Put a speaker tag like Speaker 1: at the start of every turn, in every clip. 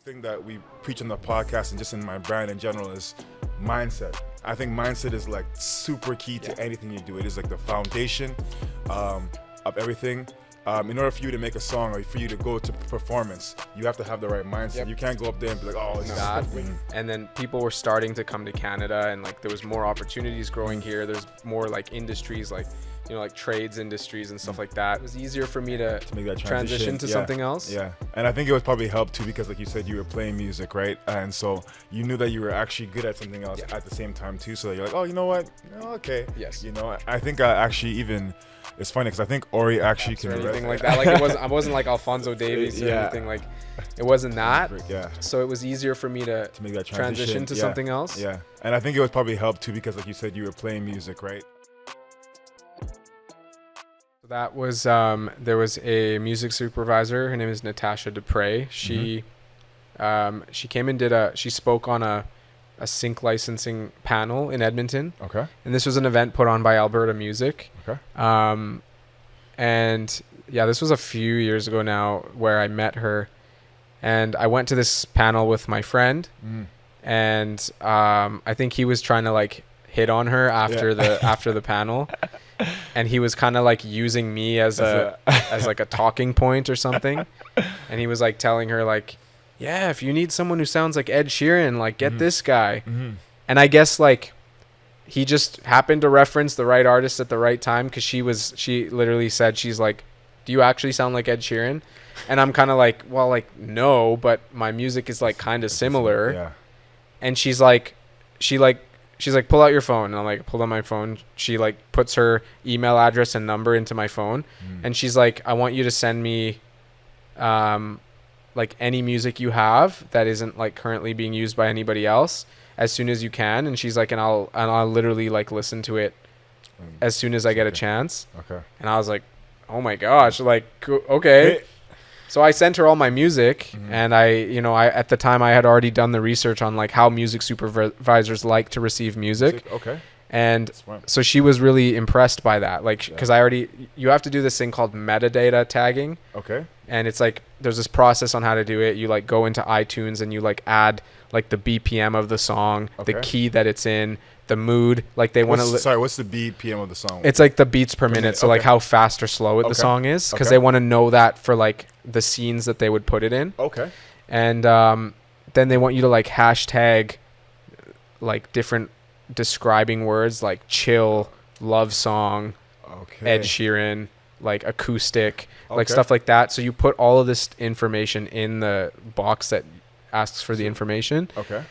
Speaker 1: thing that we preach on the podcast and just in my brand in general is mindset. I think mindset is like super key to anything you do. It is like the foundation of everything. In order for you to make a song or for you to go to performance, you have to have the right mindset. You can't go up there and be like, oh, it's
Speaker 2: that. And then people were starting to come to Canada, and like there was more opportunities growing here. There's more like industries, like like trades industries and stuff like that. It was easier for me to make that transition to something else.
Speaker 1: Yeah, and I think it was probably helped too because, like you said, you were playing music, right? And so you knew that you were actually good at something else at the same time too. So you're like, oh, you know what? Okay.
Speaker 2: Yes.
Speaker 1: I think actually even. It's funny because I think Ori actually can
Speaker 2: anything like that. Like I wasn't like Alphonso Davies or anything. Like it wasn't that.
Speaker 1: Yeah.
Speaker 2: So it was easier for me to make that transition to something else.
Speaker 1: Yeah. And I think it was probably helped too because, like you said, you were playing music, right?
Speaker 2: That was there was a music supervisor. Her name is Natasha Dupre. She came and she spoke on a sync licensing panel in Edmonton.
Speaker 1: Okay.
Speaker 2: And this was an event put on by Alberta Music.
Speaker 1: Okay.
Speaker 2: And yeah, this was a few years ago now where I met her, and I went to this panel with my friend, and I think he was trying to like hit on her after the panel, and he was kind of like using me as like a talking point or something, and he was like telling her like, yeah, if you need someone who sounds like Ed Sheeran, like get this guy. And I guess like he just happened to reference the right artist at the right time, because she literally said, she's like, do you actually sound like Ed Sheeran? And I'm kind of like, well, like no, but my music is like kind of similar.
Speaker 1: Yeah.
Speaker 2: And she's like, pull out your phone. And I'm like, pull out my phone. She like puts her email address and number into my phone, and she's like, I want you to send me like any music you have that isn't like currently being used by anybody else as soon as you can. And she's like, and I'll literally like listen to it as soon as I get a chance.
Speaker 1: Okay.
Speaker 2: And I was like, oh my gosh, like, okay. So I sent her all my music, and I at the time I had already done the research on like how music supervisors like to receive music.
Speaker 1: Okay.
Speaker 2: And so she was really impressed by that. Like, because you have to do this thing called metadata tagging.
Speaker 1: Okay.
Speaker 2: And it's like, there's this process on how to do it. You like go into iTunes and you like add like the BPM of the song, the key that it's in, the mood. Like they want to.
Speaker 1: Sorry, what's the BPM of the song?
Speaker 2: It's like the beats per minute. So like how fast or slow the song is, because they want to know that for like the scenes that they would put it in.
Speaker 1: Okay.
Speaker 2: And then they want you to like hashtag like different describing words like chill, love song, Ed Sheeran, like acoustic, like stuff like that. So you put all of this information in the box that asks for the information.
Speaker 1: Okay.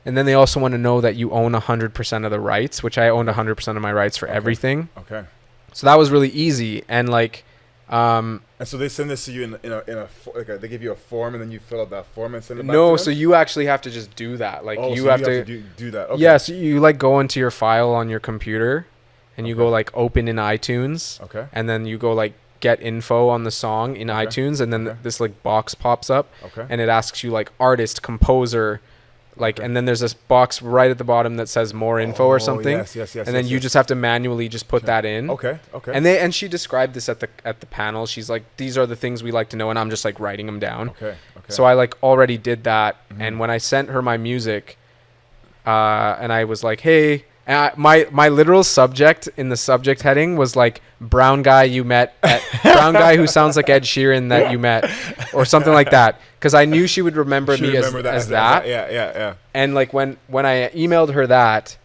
Speaker 2: And then they also want to know that you own 100% of the rights, which I owned 100% of my rights for everything.
Speaker 1: Okay.
Speaker 2: So that was really easy. And like,
Speaker 1: and so they send this to you in a they give you a form, and then you fill out that form and send it back
Speaker 2: no,
Speaker 1: to them?
Speaker 2: So you actually have to just do that. Like you
Speaker 1: so
Speaker 2: have
Speaker 1: to do that. Okay.
Speaker 2: Yeah. So you like go into your file on your computer, and you go like open in iTunes.
Speaker 1: Okay.
Speaker 2: And then you go like get info on the song in iTunes, and then this like box pops up, and it asks you like artist, composer, like, and then there's this box right at the bottom that says more info or something.
Speaker 1: Yes.
Speaker 2: And then you just have to manually just put that in.
Speaker 1: Okay.
Speaker 2: And she described this at the panel. She's like, these are the things we like to know, and I'm just like writing them down.
Speaker 1: Okay.
Speaker 2: So I like already did that, and when I sent her my music, and I was like, hey. And my literal subject in the subject heading was like brown guy brown guy who sounds like Ed Sheeran that you met, or something like that, because I knew she would remember me as that.
Speaker 1: Yeah.
Speaker 2: And like when I emailed her that,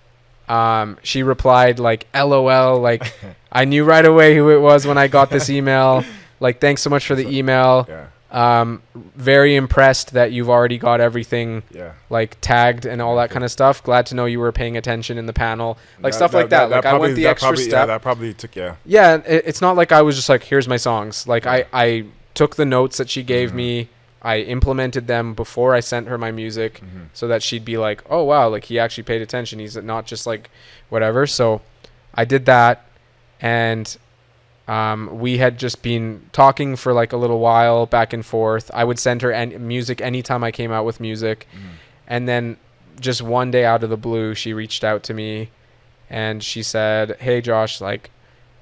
Speaker 2: she replied like LOL, like I knew right away who it was when I got this email. Like, thanks so much for the email.
Speaker 1: Yeah.
Speaker 2: Very impressed that you've already got everything like tagged and all that kind of stuff. Glad to know you were paying attention in the panel, like stuff like that. Like I went the extra step.
Speaker 1: That probably took
Speaker 2: it's not like I was just like, here's my songs. Like I took the notes that she gave me, I implemented them before I sent her my music, so that she'd be like, oh wow, like he actually paid attention, he's not just like whatever. So I did that, and we had just been talking for like a little while back and forth. I would send her music anytime I came out with music. And then just one day out of the blue, she reached out to me and she said, hey Josh, like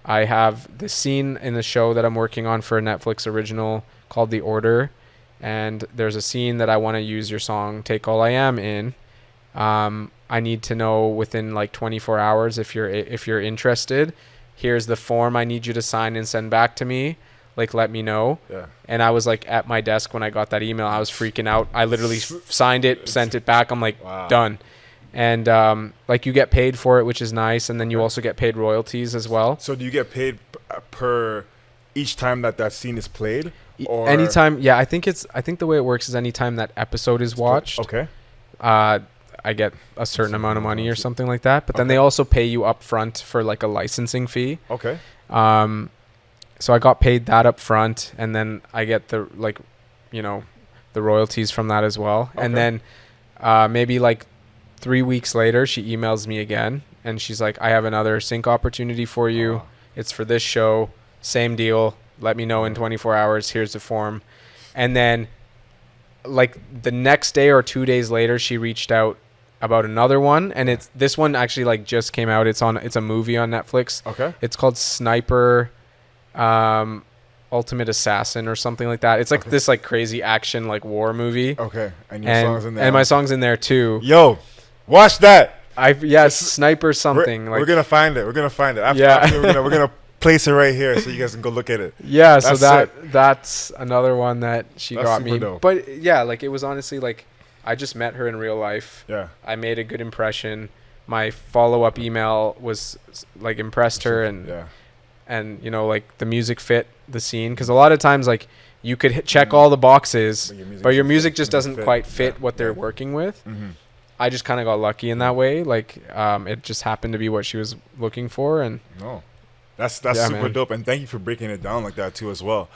Speaker 2: I have this scene in the show that I'm working on for a Netflix original called The Order. and there's a scene that I want to use your song Take All I Am in. I need to know within like 24 hours if you're interested. Here's the form I need you to sign and send back to me. Like, let me know.
Speaker 1: Yeah.
Speaker 2: And I was like at my desk when I got that email. I was freaking out. I literally signed it, sent it back. I'm like,
Speaker 1: wow.
Speaker 2: Done. And like you get paid for it, which is nice. And then you also get paid royalties as well.
Speaker 1: So do you get paid per each time that scene is played? Or
Speaker 2: Anytime. Yeah, I think the way it works is anytime that episode is watched.
Speaker 1: Okay.
Speaker 2: I get a certain amount of money or something like that. But then they also pay you up front for like a licensing fee.
Speaker 1: Okay.
Speaker 2: So I got paid that up front, and then I get the like, you know, the royalties from that as well.
Speaker 1: Okay.
Speaker 2: And then maybe like 3 weeks later, she emails me again, and she's like, I have another sync opportunity for you. It's for this show. Same deal. Let me know in 24 hours. Here's the form. And then like the next day or 2 days later, she reached out about another one, and it's this one actually like just came out. It's a movie on Netflix.
Speaker 1: Okay.
Speaker 2: It's called Sniper Ultimate Assassin or something like that. It's like this like crazy action like war movie.
Speaker 1: Okay. And your song's in there.
Speaker 2: And my song's in there too.
Speaker 1: Yo, watch that.
Speaker 2: It's Sniper something.
Speaker 1: We're gonna find it. After we're gonna place it right here so you guys can go look at it.
Speaker 2: Yeah, so that's another one that she got me.
Speaker 1: Dope.
Speaker 2: But yeah, like it was honestly like I just met her in real life.
Speaker 1: Yeah.
Speaker 2: I made a good impression. My follow-up email was like impressed her, and you know, like the music fit the scene, because a lot of times like you could check all the boxes, but your music just doesn't quite fit what they're working with.
Speaker 1: Mm-hmm.
Speaker 2: I just kind of got lucky in that way. Like it just happened to be what she was looking for, and
Speaker 1: that's super dope. And thank you for breaking it down like that too as well.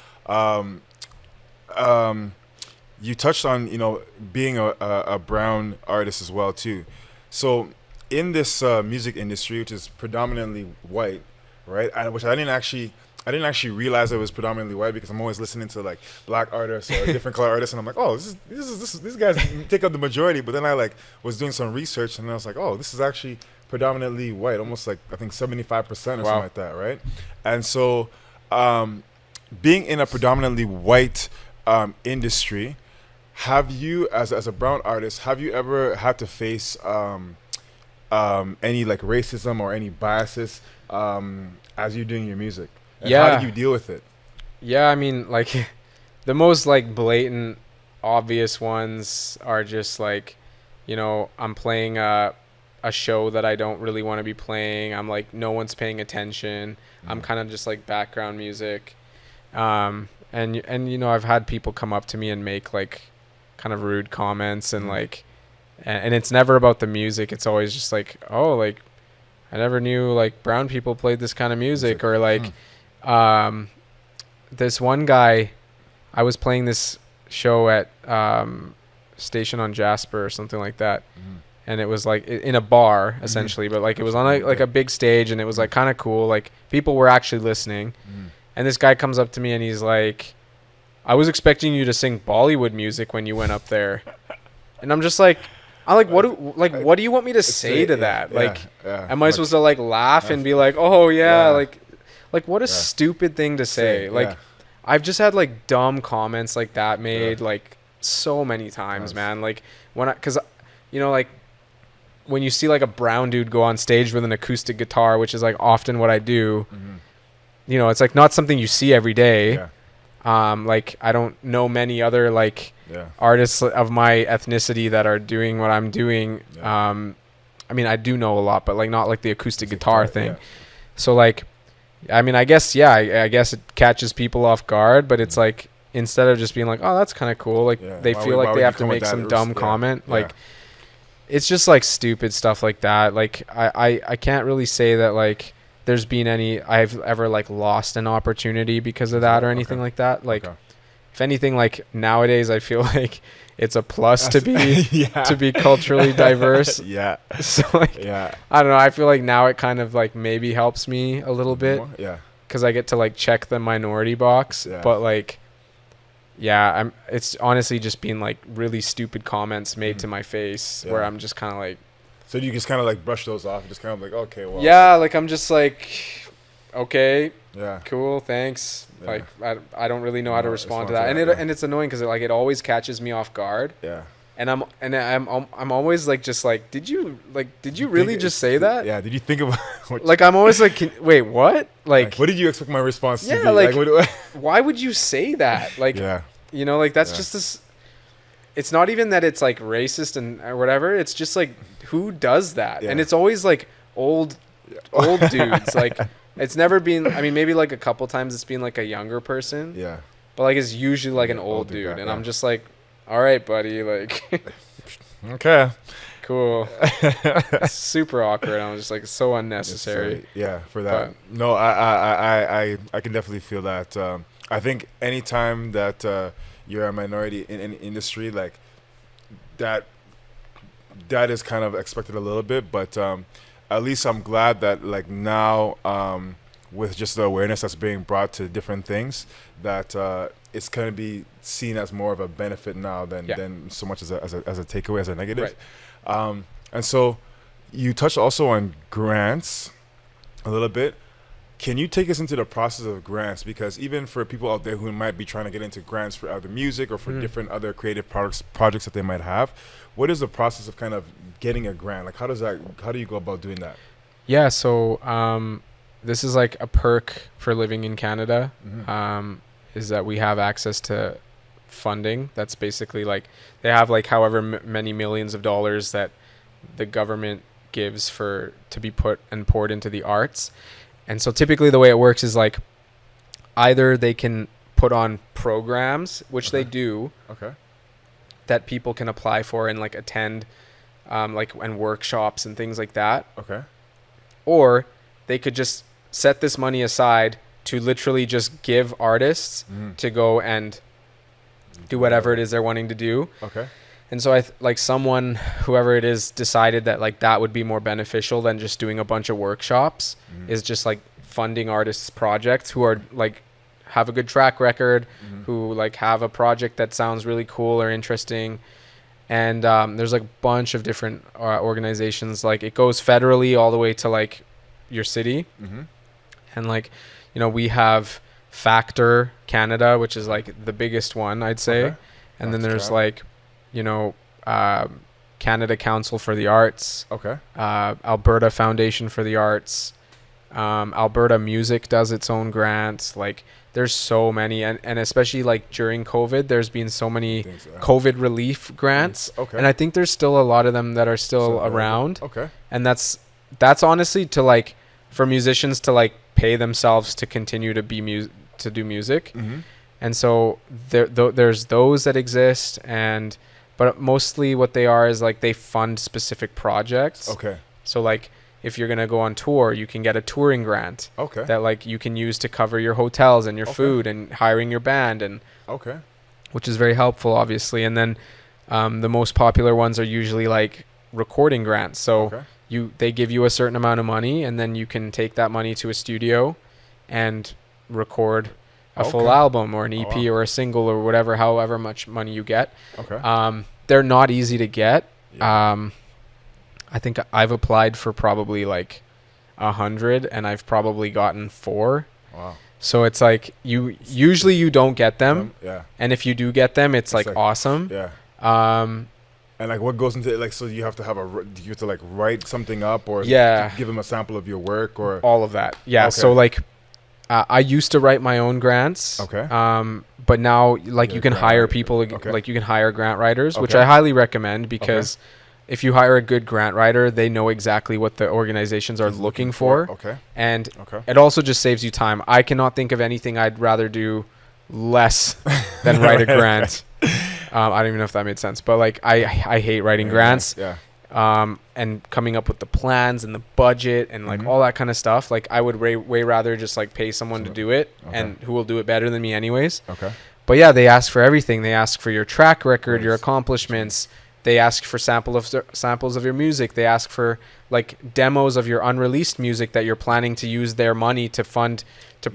Speaker 1: You touched on, you know, being a brown artist as well too. So in this music industry, which is predominantly white, right? Which I didn't actually realize it was predominantly white, because I'm always listening to like black artists or different color artists, and I'm like, oh, these guys take up the majority. But then I like was doing some research, and I was like, oh, this is actually predominantly white, almost like I think 75% or something like that, right? And so, being in a predominantly white industry, have you, as a brown artist, have you ever had to face any like racism or any biases as you're doing your music? And how do you deal with it?
Speaker 2: Yeah, I mean, like the most like blatant, obvious ones are just like, you know, I'm playing a show that I don't really want to be playing. I'm like, no one's paying attention. I'm kind of just like background music. And you know, I've had people come up to me and make like kind of rude comments, and like, and it's never about the music. It's always just like, oh, like I never knew like brown people played this kind of music, or like, this one guy, I was playing this show at Station on Jasper or something like that, and it was like in a bar essentially, but like it was on like a big stage, and it was like kind of cool, like people were actually listening. And this guy comes up to me and he's like, I was expecting you to sing Bollywood music when you went up there. And I'm just like, what do you want me to say to that? Am I supposed to like laugh and be like, oh yeah, like what a stupid thing to say. Like I've just had like dumb comments like that made like so many times, man. Like cause you know, like when you see like a brown dude go on stage with an acoustic guitar, which is like often what I do, you know, it's like not something you see every day. Like I don't know many other like artists of my ethnicity that are doing what I'm doing. I mean, I do know a lot, but like not like the acoustic guitar thing. So like, I mean, I guess I guess it catches people off guard, but it's like instead of just being like, oh, that's kind of cool, like they feel like they have to make some dumb comment. Like it's just like stupid stuff like that. Like I can't really say that like there's been I've ever like lost an opportunity because of that or anything like that. Like if anything, like nowadays I feel like it's a plus to be culturally diverse. So like I don't know, I feel like now it kind of like maybe helps me a little bit. Because I get to like check the minority box. But like it's honestly just been like really stupid comments made to my face where I'm just kind of like,
Speaker 1: so you just kind of like brush those off, just kind of like, okay, well.
Speaker 2: Yeah, like I'm just like, okay,
Speaker 1: Yeah.
Speaker 2: cool, thanks.
Speaker 1: Yeah.
Speaker 2: Like I don't really know how to
Speaker 1: No,
Speaker 2: respond to
Speaker 1: respond
Speaker 2: that,
Speaker 1: to that,
Speaker 2: and it's annoying because it always catches me off guard,
Speaker 1: Yeah.
Speaker 2: and I'm always like just like did you really just say that?
Speaker 1: Yeah. Did you think about what?
Speaker 2: Like I'm always like wait, what? Like
Speaker 1: What did you expect my response to
Speaker 2: yeah,
Speaker 1: be?
Speaker 2: like
Speaker 1: what,
Speaker 2: why would you say that? Like
Speaker 1: yeah.
Speaker 2: you know, like that's
Speaker 1: Yeah.
Speaker 2: just this. It's not even that it's like racist and or whatever. It's just like who does that?
Speaker 1: Yeah.
Speaker 2: And it's always like old dudes. Like it's never been. I mean, maybe like a couple times it's been like a younger person.
Speaker 1: Yeah.
Speaker 2: But like it's usually like an
Speaker 1: Yeah,
Speaker 2: old dude, and
Speaker 1: yeah.
Speaker 2: I'm just like, all right, buddy, like
Speaker 1: Okay.
Speaker 2: cool. Super awkward. I'm just like so unnecessary.
Speaker 1: Yeah, for that. No, I can definitely feel that. I think anytime that you're a minority in any industry, like that is kind of expected a little bit, but at least I'm glad that like now with just the awareness that's being brought to different things, that it's going to be seen as more of a benefit now than so much as a takeaway, as a negative.
Speaker 2: Right.
Speaker 1: And so you touched also on grants a little bit. Can you take us into the process of grants? Because even for people out there who might be trying to get into grants for other music or for different other creative projects that they might have, what is the process of kind of getting a grant? Like how do you go about doing that?
Speaker 2: Yeah. So this is like a perk for living in Canada. Is that we have access to funding. That's basically like they have like however many millions of dollars that the government gives to be put and poured into the arts. And so typically the way it works is like either they can put on programs, which they do, that people can apply for and like attend and workshops and things like that. Or they could just set this money aside to literally just give artists to go and do whatever it is they're wanting to do. And so whoever it is decided that like that would be more beneficial than just doing a bunch of workshops, is just like funding artists' projects who are like have a good track record, who like have a project that sounds really cool or interesting. And there's like a bunch of different organizations. Like it goes federally all the way to like your city. And like, you know, we have Factor Canada, which is like the biggest one, I'd say. And then there's like, you know, Canada Council for the Arts, Alberta Foundation for the Arts, Alberta Music does its own grants. Like there's so many, and especially like during COVID, there's been so many COVID relief grants, and I think there's still a lot of them that are still around. And that's honestly to like for musicians to like pay themselves to continue to be to do music. And so there's those that exist, but mostly what they are is like they fund specific projects. So like if you're gonna go on tour, you can get a touring grant that like you can use to cover your hotels and your food and hiring your band, and which is very helpful, obviously. And then the most popular ones are usually like recording grants. So they give you a certain amount of money, and then you can take that money to a studio and record a full album or an EP or a single or whatever, however much money you get. They're not easy to get. I think I've applied for probably like 100, and I've probably gotten 4. So it's like you don't get them. And if you do get them, it's like awesome.
Speaker 1: And like what goes into it? Like, so you have to have do you have to like write something up, or give them a sample of your work, or
Speaker 2: all of that? So like I used to write my own grants. But now like you can hire people, like you can hire grant writers, which I highly recommend, because if you hire a good grant writer, they know exactly what the organizations are looking for. And it also just saves you time. I cannot think of anything I'd rather do less than write a grant. I don't even know if that made sense, but like I hate writing grants. And coming up with the plans and the budget and like all that kind of stuff. Like I would way rather just like pay someone to do it, and who will do it better than me anyways. But yeah, they ask for everything. They ask for your track record, your accomplishments. They ask for samples of your music. They ask for like demos of your unreleased music that you're planning to use their money to fund to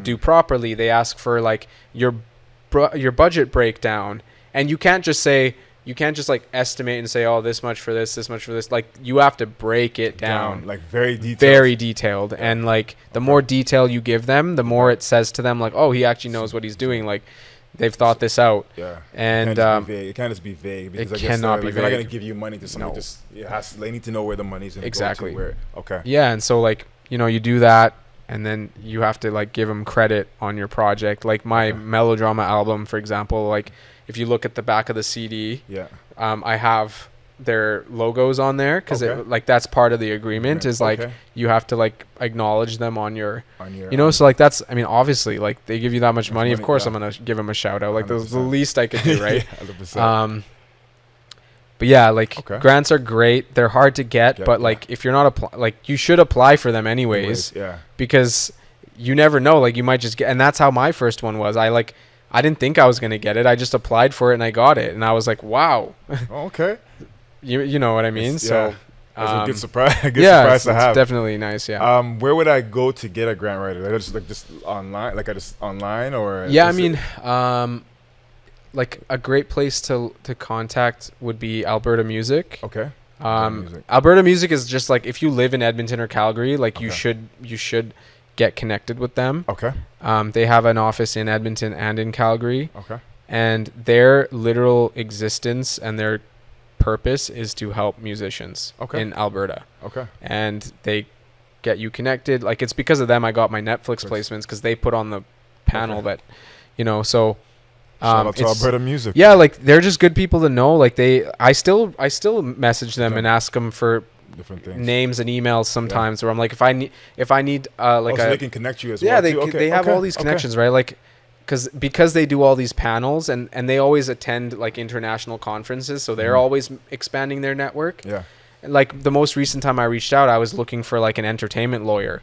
Speaker 2: do properly. They ask for like your budget breakdown, and you can't just say, you can't just like estimate and say, oh, this much for this much for this. Like you have to break it down.
Speaker 1: Like very detailed.
Speaker 2: Very detailed. Yeah. And like the more detail you give them, the more it says to them like, oh, he actually knows what he's doing. Like they've thought this out.
Speaker 1: Yeah.
Speaker 2: And
Speaker 1: it can't just be vague. Because
Speaker 2: it cannot be vague.
Speaker 1: They're not going to give you money to somebody. They need to know where the money's going to go to. Where, okay.
Speaker 2: Yeah. And so like, you do that. And then you have to like give them credit on your project. Like my melodrama album, for example, like if you look at the back of the CD, I have their logos on there because like that's part of the agreement is like you have to like acknowledge them on your so like that's, I mean, obviously like they give you that much money. Of course I'm going to give them a shout out. Like the least I could do, right? 100%. But yeah, like grants are great. They're hard to get, but like if you're not like you should apply for them anyways. Because you never know. Like you might just get, and that's how my first one was. I didn't think I was gonna get it. I just applied for it and I got it, and I was like, wow.
Speaker 1: Okay.
Speaker 2: You know what I mean? So
Speaker 1: it's a good surprise. Surprise to have.
Speaker 2: It's definitely nice. Yeah.
Speaker 1: Where would I go to get a grant writer? Just online? Like I just online or?
Speaker 2: Yeah, I mean, like a great place to contact would be Alberta Music.
Speaker 1: Okay.
Speaker 2: Alberta Music is just like if you live in Edmonton or Calgary, like you should get connected with them.
Speaker 1: Okay.
Speaker 2: They have an office in Edmonton and in Calgary.
Speaker 1: Okay.
Speaker 2: And their literal existence and their purpose is to help musicians in Alberta. Okay. And they get you connected. Like it's because of them I got my Netflix placements because they put on the panel that, so.
Speaker 1: Shout out to Alberta Music.
Speaker 2: Yeah, like they're just good people to know. Like I still message them and ask them for
Speaker 1: different things,
Speaker 2: names and emails sometimes. Where I'm like, if I need like
Speaker 1: so they can connect you as
Speaker 2: well.
Speaker 1: Yeah,
Speaker 2: they have all these connections, right? Like because they do all these panels and they always attend like international conferences, so they're always expanding their network.
Speaker 1: Yeah.
Speaker 2: Like the most recent time I reached out, I was looking for like an entertainment lawyer.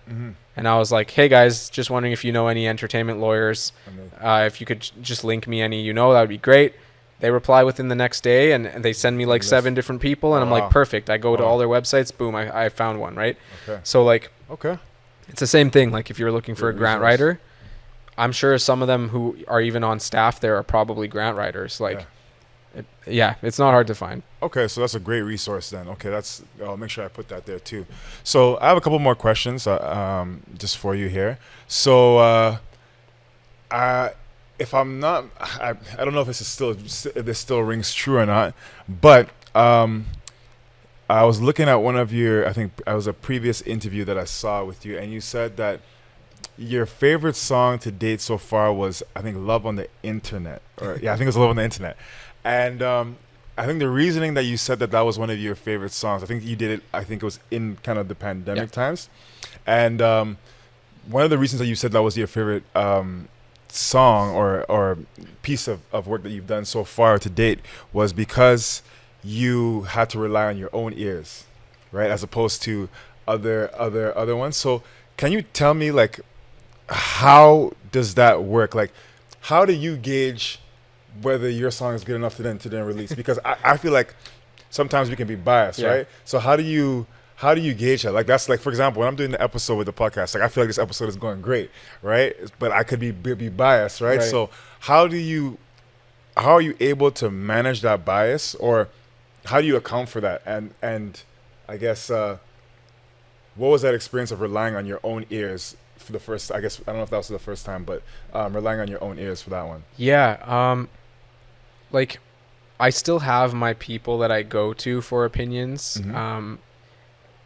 Speaker 2: And I was like, hey guys, just wondering if you know any entertainment lawyers. If you could just link me any, that would be great. They reply within the next day and they send me like 7 different people. And I'm like, perfect. I go to all their websites. Boom. I found one. Right.
Speaker 1: Okay.
Speaker 2: So like,
Speaker 1: it's
Speaker 2: the same thing. Like if you're looking for a grant writer, I'm sure some of them who are even on staff there are probably grant writers. Like, it's not hard to find.
Speaker 1: Okay, so that's a great resource then. Okay, I'll make sure I put that there too. So I have a couple more questions just for you here. So if I'm not, I don't know if if this still rings true or not, but I was looking at one of your, I think it was a previous interview that I saw with you, and you said that your favorite song to date so far was, I think, Love on the Internet. I think it was Love on the Internet. And I think the reasoning that you said that was one of your favorite songs, I think you did it, I think it was in kind of the pandemic times. And one of the reasons that you said that was your favorite song or piece of work that you've done so far to date was because you had to rely on your own ears, right? As opposed to other ones. So can you tell me, like, how does that work? Like, how do you gauge whether your song is good enough to then release? Because I feel like sometimes we can be biased, right? So how do you gauge that? Like that's like, for example, when I'm doing the episode with the podcast, like I feel like this episode is going great, right? But I could be biased, right? So how are you able to manage that bias, or how do you account for that? And I guess what was that experience of relying on your own ears for the first? I guess I don't know if that was the first time, but relying on your own ears for that one.
Speaker 2: Yeah. Like I still have my people that I go to for opinions,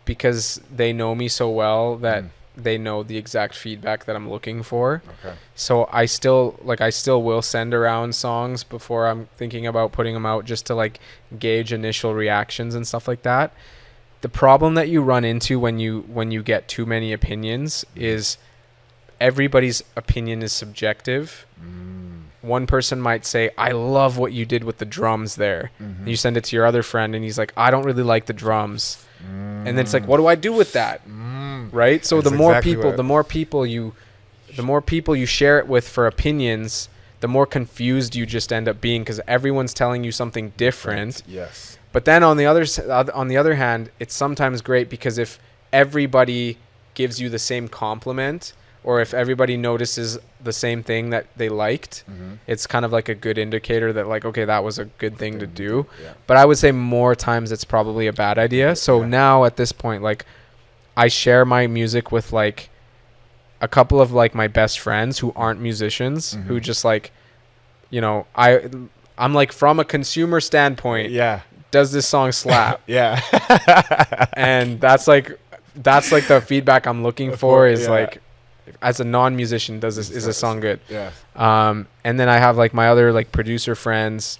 Speaker 2: because they know me so well that they know the exact feedback that I'm looking for.
Speaker 1: Okay.
Speaker 2: So I still will send around songs before I'm thinking about putting them out, just to like gauge initial reactions and stuff like that. The problem that you run into when you get too many opinions is everybody's opinion is subjective. One person might say, I love what you did with the drums there. And you send it to your other friend and he's like, I don't really like the drums. And then it's like, what do I do with that? Right? So the more people you share it with for opinions, the more confused you just end up being, because everyone's telling you something different.
Speaker 1: Yes.
Speaker 2: But then on the other hand, it's sometimes great because if everybody gives you the same compliment, or if everybody notices the same thing that they liked, it's kind of like a good indicator that like, okay, that was a good thing to do.
Speaker 1: Yeah.
Speaker 2: But I would say more times it's probably a bad idea. So now at this point, like I share my music with like a couple of like my best friends who aren't musicians, who just like, you know, I'm like, from a consumer standpoint, does this song slap? And that's like the feedback I'm looking for is like, as a non-musician, is this song good? And then I have like my other like producer friends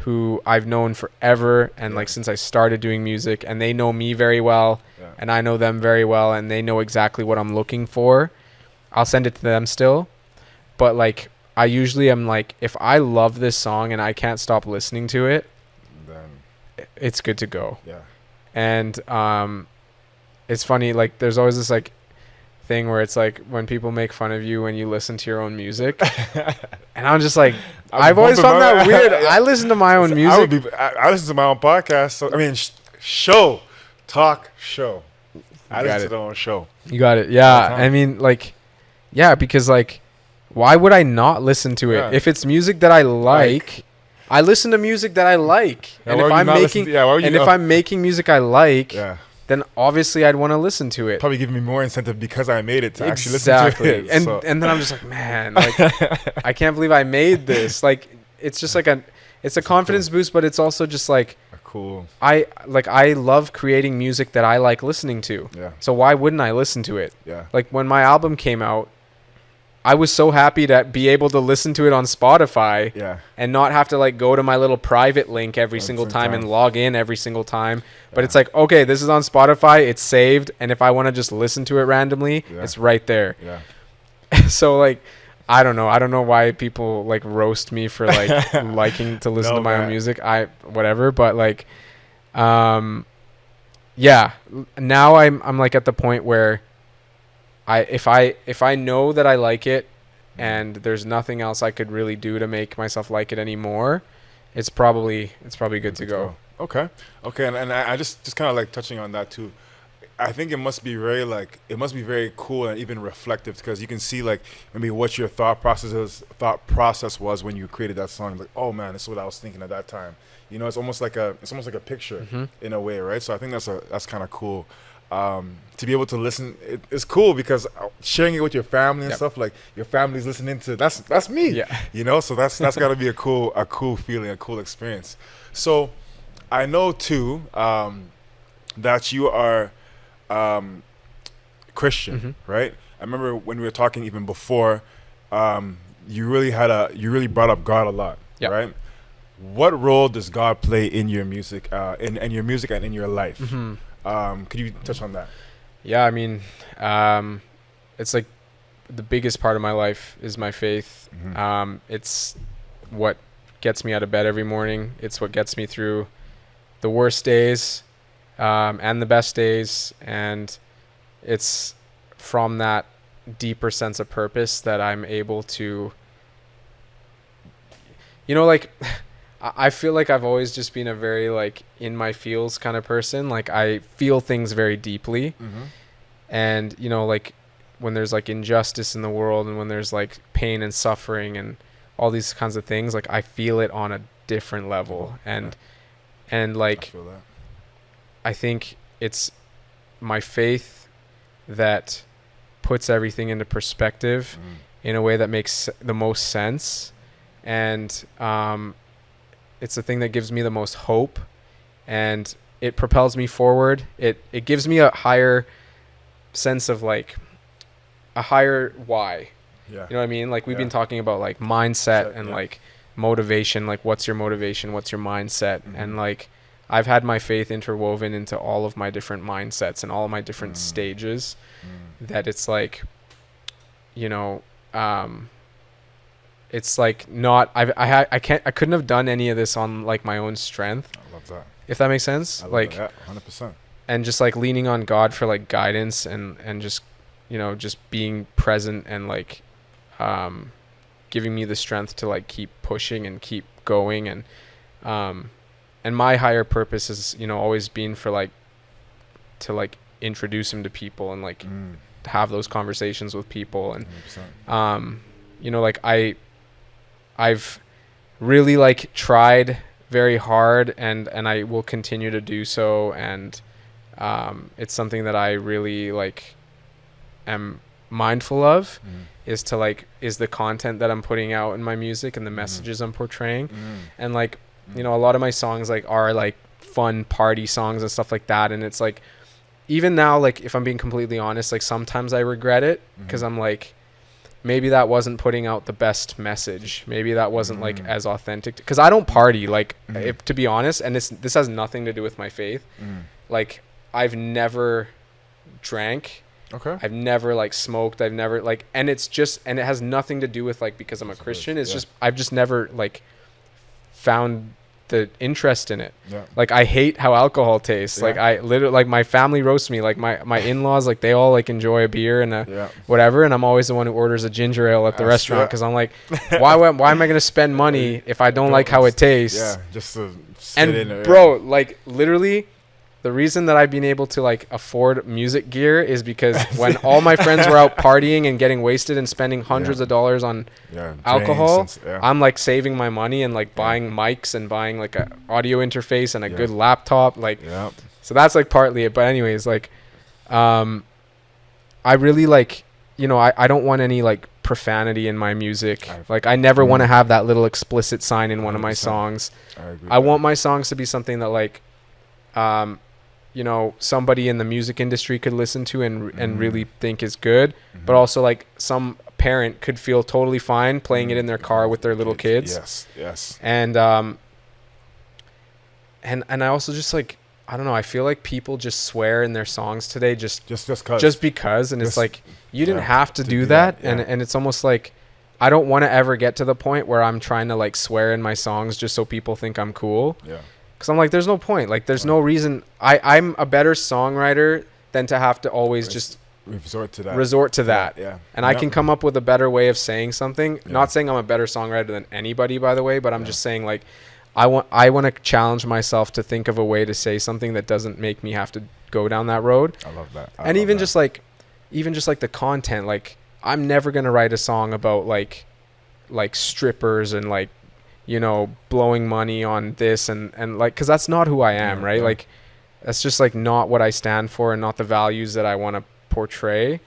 Speaker 2: who I've known forever, and like since I started doing music, and they know me very well, and I know them very well, and they know exactly what I'm looking for. I'll send it to them still, but like I usually am like, if I love this song and I can't stop listening to it, then it's good to go. And it's funny, like there's always this like thing where it's like when people make fun of you when you listen to your own music, and I'm just like, I've always found that weird. I listen to my own music.
Speaker 1: I listen to my own podcast. So I mean, talk show. I listen to the own show.
Speaker 2: You got it. Yeah. I mean, like, yeah, because like, why would I not listen to it if it's music that I like? I listen to music that I like, and if I'm making music I like, then obviously I'd want to listen to it.
Speaker 1: Probably giving me more incentive because I made it to actually listen to it.
Speaker 2: And then I'm just like, man, like I can't believe I made this. Like it's just like it's a confidence boost, but it's also just like
Speaker 1: cool.
Speaker 2: I love creating music that I like listening to. So why wouldn't I listen to it? Like when my album came out, I was so happy to be able to listen to it on Spotify and not have to like go to my little private link every single time and log in every single time. But it's like, okay, this is on Spotify, it's saved, and if I want to just listen to it randomly, it's right there. So like, I don't know why people like roast me for like liking to listen to my own music. But like, now I'm like at the point where if I know that I like it and there's nothing else I could really do to make myself like it anymore, it's probably good to go.
Speaker 1: Okay. And I just kind of like touching on that too. I think it must be very cool and even reflective, because you can see like maybe what your thought process was when you created that song. Like, oh man, this is what I was thinking at that time. You know, it's almost like a picture in a way, right? So I think that's kind of cool. To be able to listen, it's cool because sharing it with your family and stuff, like your family's listening to that's me, you know. So that's got to be a cool feeling, a cool experience. So I know too that you are Christian, right? I remember when we were talking even before, you really brought up God a lot, right? What role does God play in your music, in your music and in your life? Could you touch on that?
Speaker 2: Yeah, I mean, it's like the biggest part of my life is my faith. It's what gets me out of bed every morning. It's what gets me through the worst days and the best days. And it's from that deeper sense of purpose that I'm able to, you know, like I feel like I've always just been a very like in my feels kind of person. Like I feel things very deeply. And, you know, like when there's like injustice in the world and when there's like pain and suffering and all these kinds of things, like I feel it on a different level. And like, I think it's my faith that puts everything into perspective in a way that makes the most sense. And, it's the thing that gives me the most hope, and it propels me forward. It gives me a higher sense of like a higher why. You know what I mean? Like we've been talking about like mindset and like motivation, like what's your motivation, what's your mindset? And like I've had my faith interwoven into all of my different mindsets and all of my different stages, that it's like, you know, it's like not I couldn't have done any of this on like my own strength.
Speaker 1: I love that.
Speaker 2: If that makes sense. Like
Speaker 1: 100%.
Speaker 2: And just like leaning on God for like guidance and just, you know, just being present and like giving me the strength to like keep pushing and keep going. And my higher purpose is, you know, always been for like to like introduce him to people and like have those conversations with people. And
Speaker 1: 100%.
Speaker 2: you know, like I've really like tried very hard, and I will continue to do so. And it's something that I really like am mindful of, is the content that I'm putting out in my music and the messages I'm portraying. And like, you know, a lot of my songs like are like fun party songs and stuff like that. And it's like, even now, like if I'm being completely honest, like sometimes I regret it, because I'm like, maybe that wasn't putting out the best message. Maybe that wasn't like as authentic, because I don't party, like if, to be honest, and this has nothing to do with my faith. Like I've never drank.
Speaker 1: Okay.
Speaker 2: I've never like smoked. I've never like, and it's just, and it has nothing to do with like because I'm a Christian. It's just, I've just never like found the interest in it. Like I hate how alcohol tastes. Like I literally, like my family roasts me, like my in-laws, like they all like enjoy a beer and a whatever, and I'm always the one who orders a ginger ale at the restaurant, because I'm like, why am I gonna spend money if I don't like how it tastes?
Speaker 1: Just to sit in it.
Speaker 2: Bro, like literally the reason that I've been able to like afford music gear is because when all my friends were out partying and getting wasted and spending hundreds of dollars on alcohol, I'm like saving my money and like buying mics and buying like a audio interface and a good laptop. Like, so that's like partly it. But anyways, like, I really like, you know, I don't want any like profanity in my music. Like I never want to have that little explicit sign in one of my songs. I want my songs to be something that like, you know, somebody in the music industry could listen to and really think is good, but also like some parent could feel totally fine playing it in their car with their little kids. And I also just like, I don't know, I feel like people just swear in their songs today just because, and it's like, you didn't have to do that. And it's almost like, I don't want to ever get to the point where I'm trying to like swear in my songs just so people think I'm cool. Because I'm like, there's no point. Like, there's no reason. I'm a better songwriter than to have to always just resort to that. And I can come up with a better way of saying something. Not saying I'm a better songwriter than anybody, by the way, but I'm just saying like, I want to challenge myself to think of a way to say something that doesn't make me have to go down that road.
Speaker 1: I love that.
Speaker 2: And even just like the content, like I'm never going to write a song about like strippers and like, you know, blowing money on this and like, cause that's not who I am. Right. Like that's just like not what I stand for and not the values that I want to portray.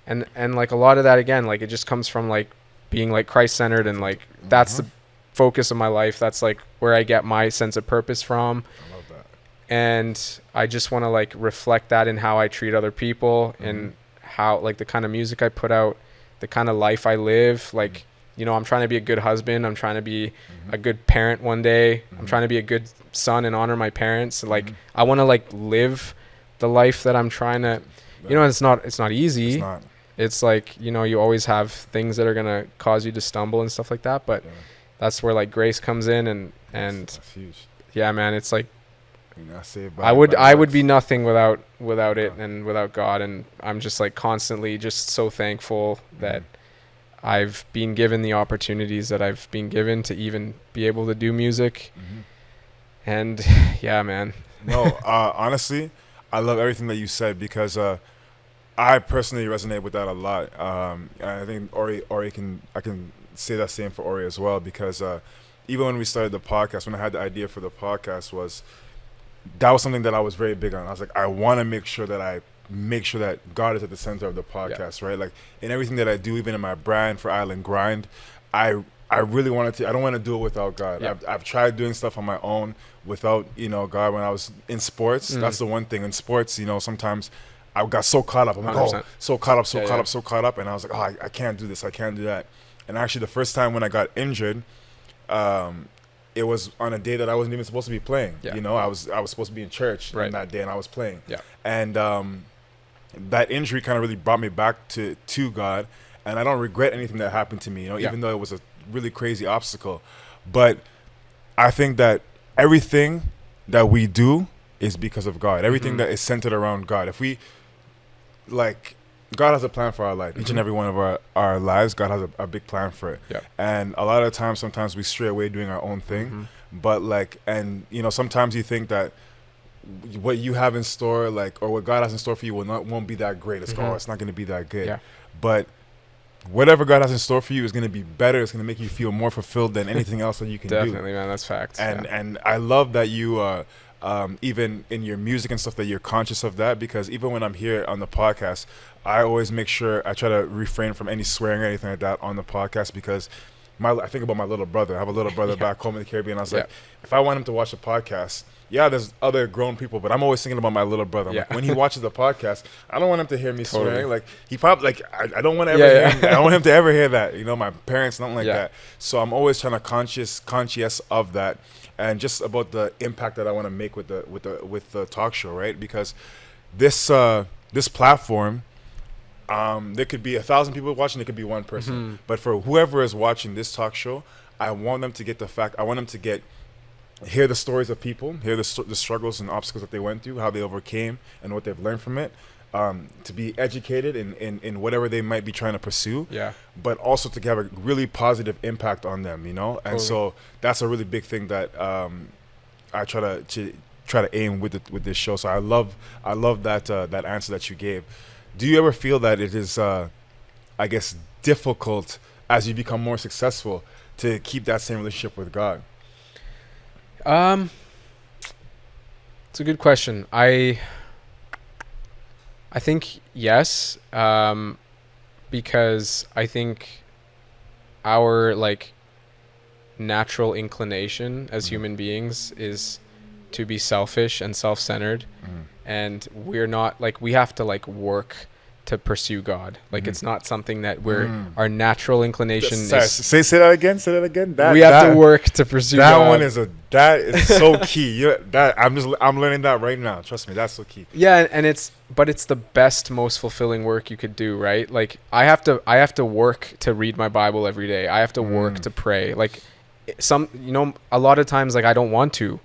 Speaker 2: And like a lot of that, again, like it just comes from like being like Christ-centered, and like, that's the focus of my life. That's like where I get my sense of purpose from.
Speaker 1: I love that.
Speaker 2: And I just want to like reflect that in how I treat other people and how like the kind of music I put out, the kind of life I live. Like, you know, I'm trying to be a good husband. I'm trying to be a good parent one day. I'm trying to be a good son and honor my parents. Like, I want to like live the life that I'm trying to, you know, it's not easy. It's like, you know, you always have things that are going to cause you to stumble and stuff like that. But that's where like grace comes in, and that's huge. Yeah, man, it's like, I would be nothing without it and without God. And I'm just like constantly just so thankful that I've been given the opportunities that I've been given to even be able to do music. And yeah, man.
Speaker 1: No, honestly, I love everything that you said, because I personally resonate with that a lot. I think Ori I can say that same for Ori as well, because even when we started the podcast, when I had the idea for the podcast, that was something that I was very big on. I was like, I want to make sure that God is at the center of the podcast, right? Like in everything that I do, even in my brand for Island Grind, I really wanted to. I don't want to do it without God. I've tried doing stuff on my own without, you know, God. When I was in sports, that's the one thing in sports. You know, sometimes I got so caught up. I'm like, so caught up, and I was like, oh, I can't do this. I can't do that. And actually, the first time when I got injured, it was on a day that I wasn't even supposed to be playing. You know, I was supposed to be in church on that day, and I was playing. And that injury kind of really brought me back to God, and I don't regret anything that happened to me. You know, even though it was a really crazy obstacle, but I think that everything that we do is because of God. Everything that is centered around God. If we like, God has a plan for our life. Each and every one of our lives, God has a big plan for it. And a lot of times, sometimes we stray away doing our own thing. But like, and you know, sometimes you think that what you have in store, like, or what God has in store for you won't be that great. It's it's not going to be that good.
Speaker 2: Yeah.
Speaker 1: But whatever God has in store for you is going to be better. It's going to make you feel more fulfilled than anything else that you can do.
Speaker 2: Definitely, man. That's facts.
Speaker 1: And I love that you even in your music and stuff that you're conscious of that, because even when I'm here on the podcast, I always make sure I try to refrain from any swearing or anything like that on the podcast, because I think about my little brother. I have a little brother back home in the Caribbean. I was like, if I want him to watch a podcast, there's other grown people, but I'm always thinking about my little brother. Like, when he watches the podcast, I don't want him to hear me swearing. Like, he probably, like, I don't want to ever hear him. I don't want him to ever hear that. You know, my parents, nothing like that. So I'm always trying to conscious of that, and just about the impact that I want to make with the talk show, right? Because this platform, there could be 1,000 people watching. There could be one person, but for whoever is watching this talk show, I want them to get I want them to hear the stories of people, hear the struggles and obstacles that they went through, how they overcame, and what they've learned from it. To be educated in whatever they might be trying to pursue, but also to have a really positive impact on them, you know. And so that's a really big thing that I try to aim with this show. So I love that answer that you gave. Do you ever feel that it is, I guess, difficult as you become more successful to keep that same relationship with God?
Speaker 2: It's a good question. I think yes, because I think our like natural inclination as human beings is to be selfish and self-centered, and we're not like, we have to like work to pursue God. Like it's not something that our natural inclination is.
Speaker 1: Say that again. Say that again.
Speaker 2: We have to work to pursue
Speaker 1: that
Speaker 2: God.
Speaker 1: That is so key. I'm learning that right now. Trust me, that's so key.
Speaker 2: Yeah, and it's the best, most fulfilling work you could do, right? Like I have to work to read my Bible every day. I have to work to pray. Like a lot of times, like I don't want to.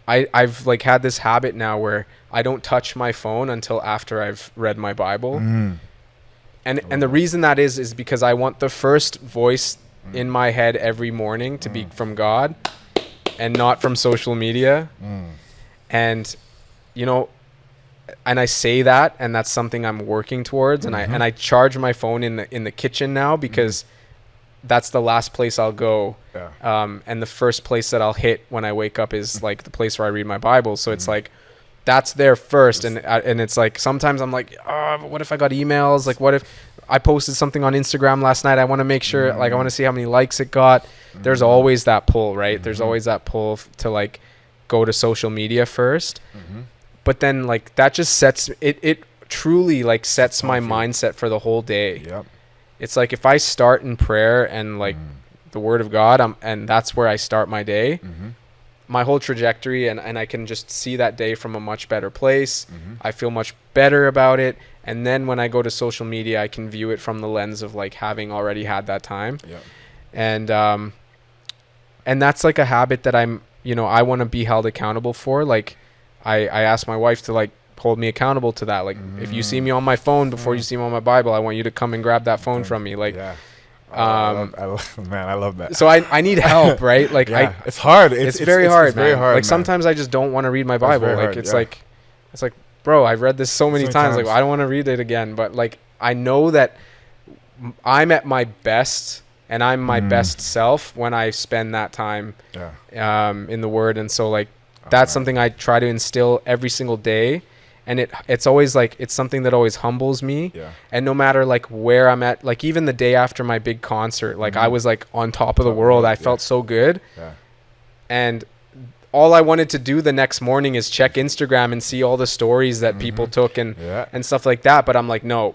Speaker 2: I've like had this habit now where I don't touch my phone until after I've read my Bible. And the reason that is because I want the first voice in my head every morning to be from God and not from social media. And and I say that, and that's something I'm working towards. And I charge my phone in the kitchen now, because that's the last place I'll go. And the first place that I'll hit when I wake up is like the place where I read my Bible. So it's like, that's there first. And it's like, sometimes I'm like, but what if I got emails? Like, what if I posted something on Instagram last night? I want to make sure, like, I want to see how many likes it got. There's always that pull, right? There's always that pull to like go to social media first. But then like that just sets it truly like sets my mindset for the whole day. It's like if I start in prayer and like the Word of God, and that's where I start my day, my whole trajectory, and I can just see that day from a much better place. I feel much better about it. And then when I go to social media, I can view it from the lens of like having already had that time. And that's like a habit that I want to be held accountable for. Like I asked my wife to like hold me accountable to that. Like if you see me on my phone before you see me on my Bible, I want you to come and grab that phone from me. Like,
Speaker 1: I love that.
Speaker 2: So I need help, right? Like
Speaker 1: it's hard.
Speaker 2: It's very hard.
Speaker 1: It's very hard.
Speaker 2: Like sometimes I just don't want to read my Bible. Like it's like, bro, I've read this so many times. Like I don't want to read it again. But like I know that I'm at my best, and I'm my best self when I spend that time in the Word. And so like that's something I try to instill every single day. And it's always like, it's something that always humbles me. And no matter like where I'm at, like even the day after my big concert, like I was like on top of the world. I felt so good. And all I wanted to do the next morning is check Instagram and see all the stories that people took and stuff like that. But I'm like, no,